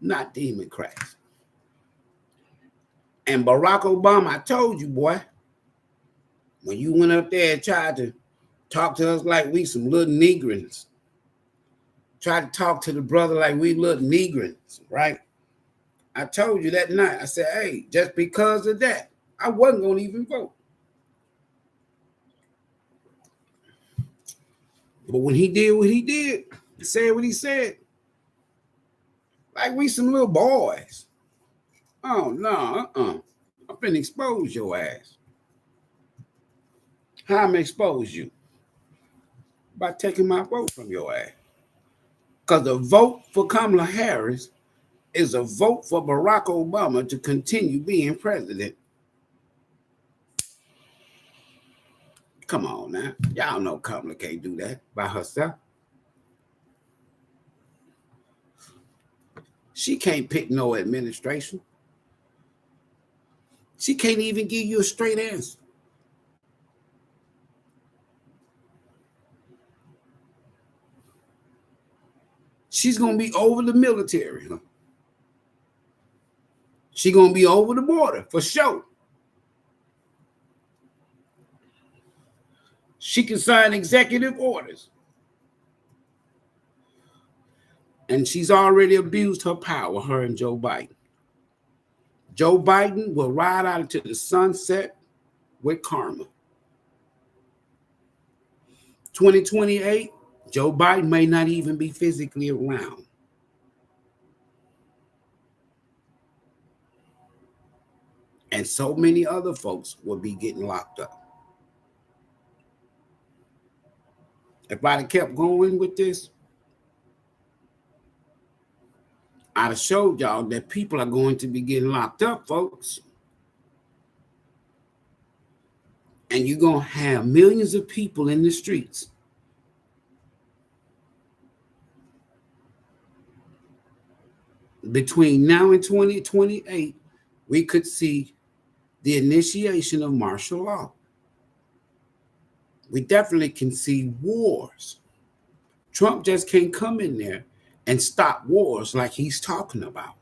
not Democrats. And Barack Obama, I told you, boy, when you went up there and tried to talk to us like we some little Negrons, tried to talk to the brother like we little Negrons, right? I told you that night, I said, hey, just because of that, I wasn't going to even vote. But when he did what he did, said what he said, like we some little boys. Oh, no, I'm finna expose your ass. How I'm expose you? By taking my vote from your ass. Because the vote for Kamala Harris is a vote for Barack Obama to continue being president. Come on now. Y'all know Kamala can't do that by herself. She can't pick no administration. She can't even give you a straight answer. She's going to be over the military. Huh? She's going to be over the border for sure. She can sign executive orders. And she's already abused her power, her and Joe Biden. Joe Biden will ride out into the sunset with karma. 2028, Joe Biden may not even be physically around. And so many other folks will be getting locked up. If I'd have kept going with this, I'd have showed y'all that people are going to be getting locked up, folks. And you're going to have millions of people in the streets. Between now and 2028, we could see the initiation of martial law. We definitely can see wars. Trump just can't come in there and stop wars like he's talking about.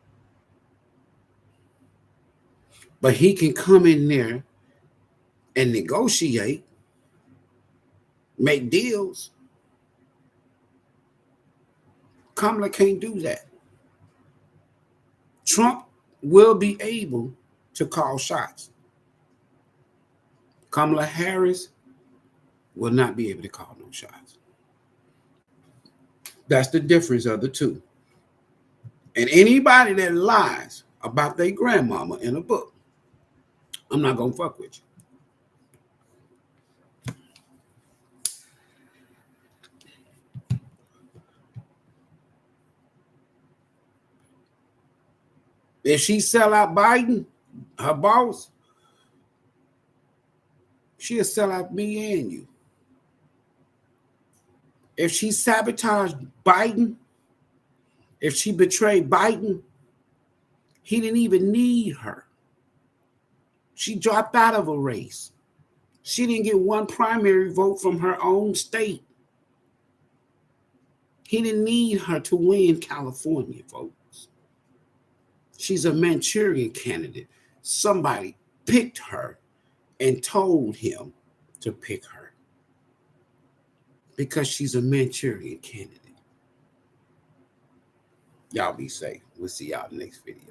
But he can come in there and negotiate, make deals. Kamala can't do that. Trump will be able to call shots. Kamala Harris will not be able to call no shots. That's the difference of the two. And anybody that lies about their grandmama in a book, I'm not going to fuck with you. If she sell out Biden, her boss, she'll sell out me and you. If she sabotaged Biden, if she betrayed Biden, he didn't even need her. She dropped out of a race. She didn't get one primary vote from her own state. He didn't need her to win California, folks. She's a Manchurian candidate. Somebody picked her and told him to pick her because she's a Manchurian candidate. Y'all be safe. We'll see y'all in the next video.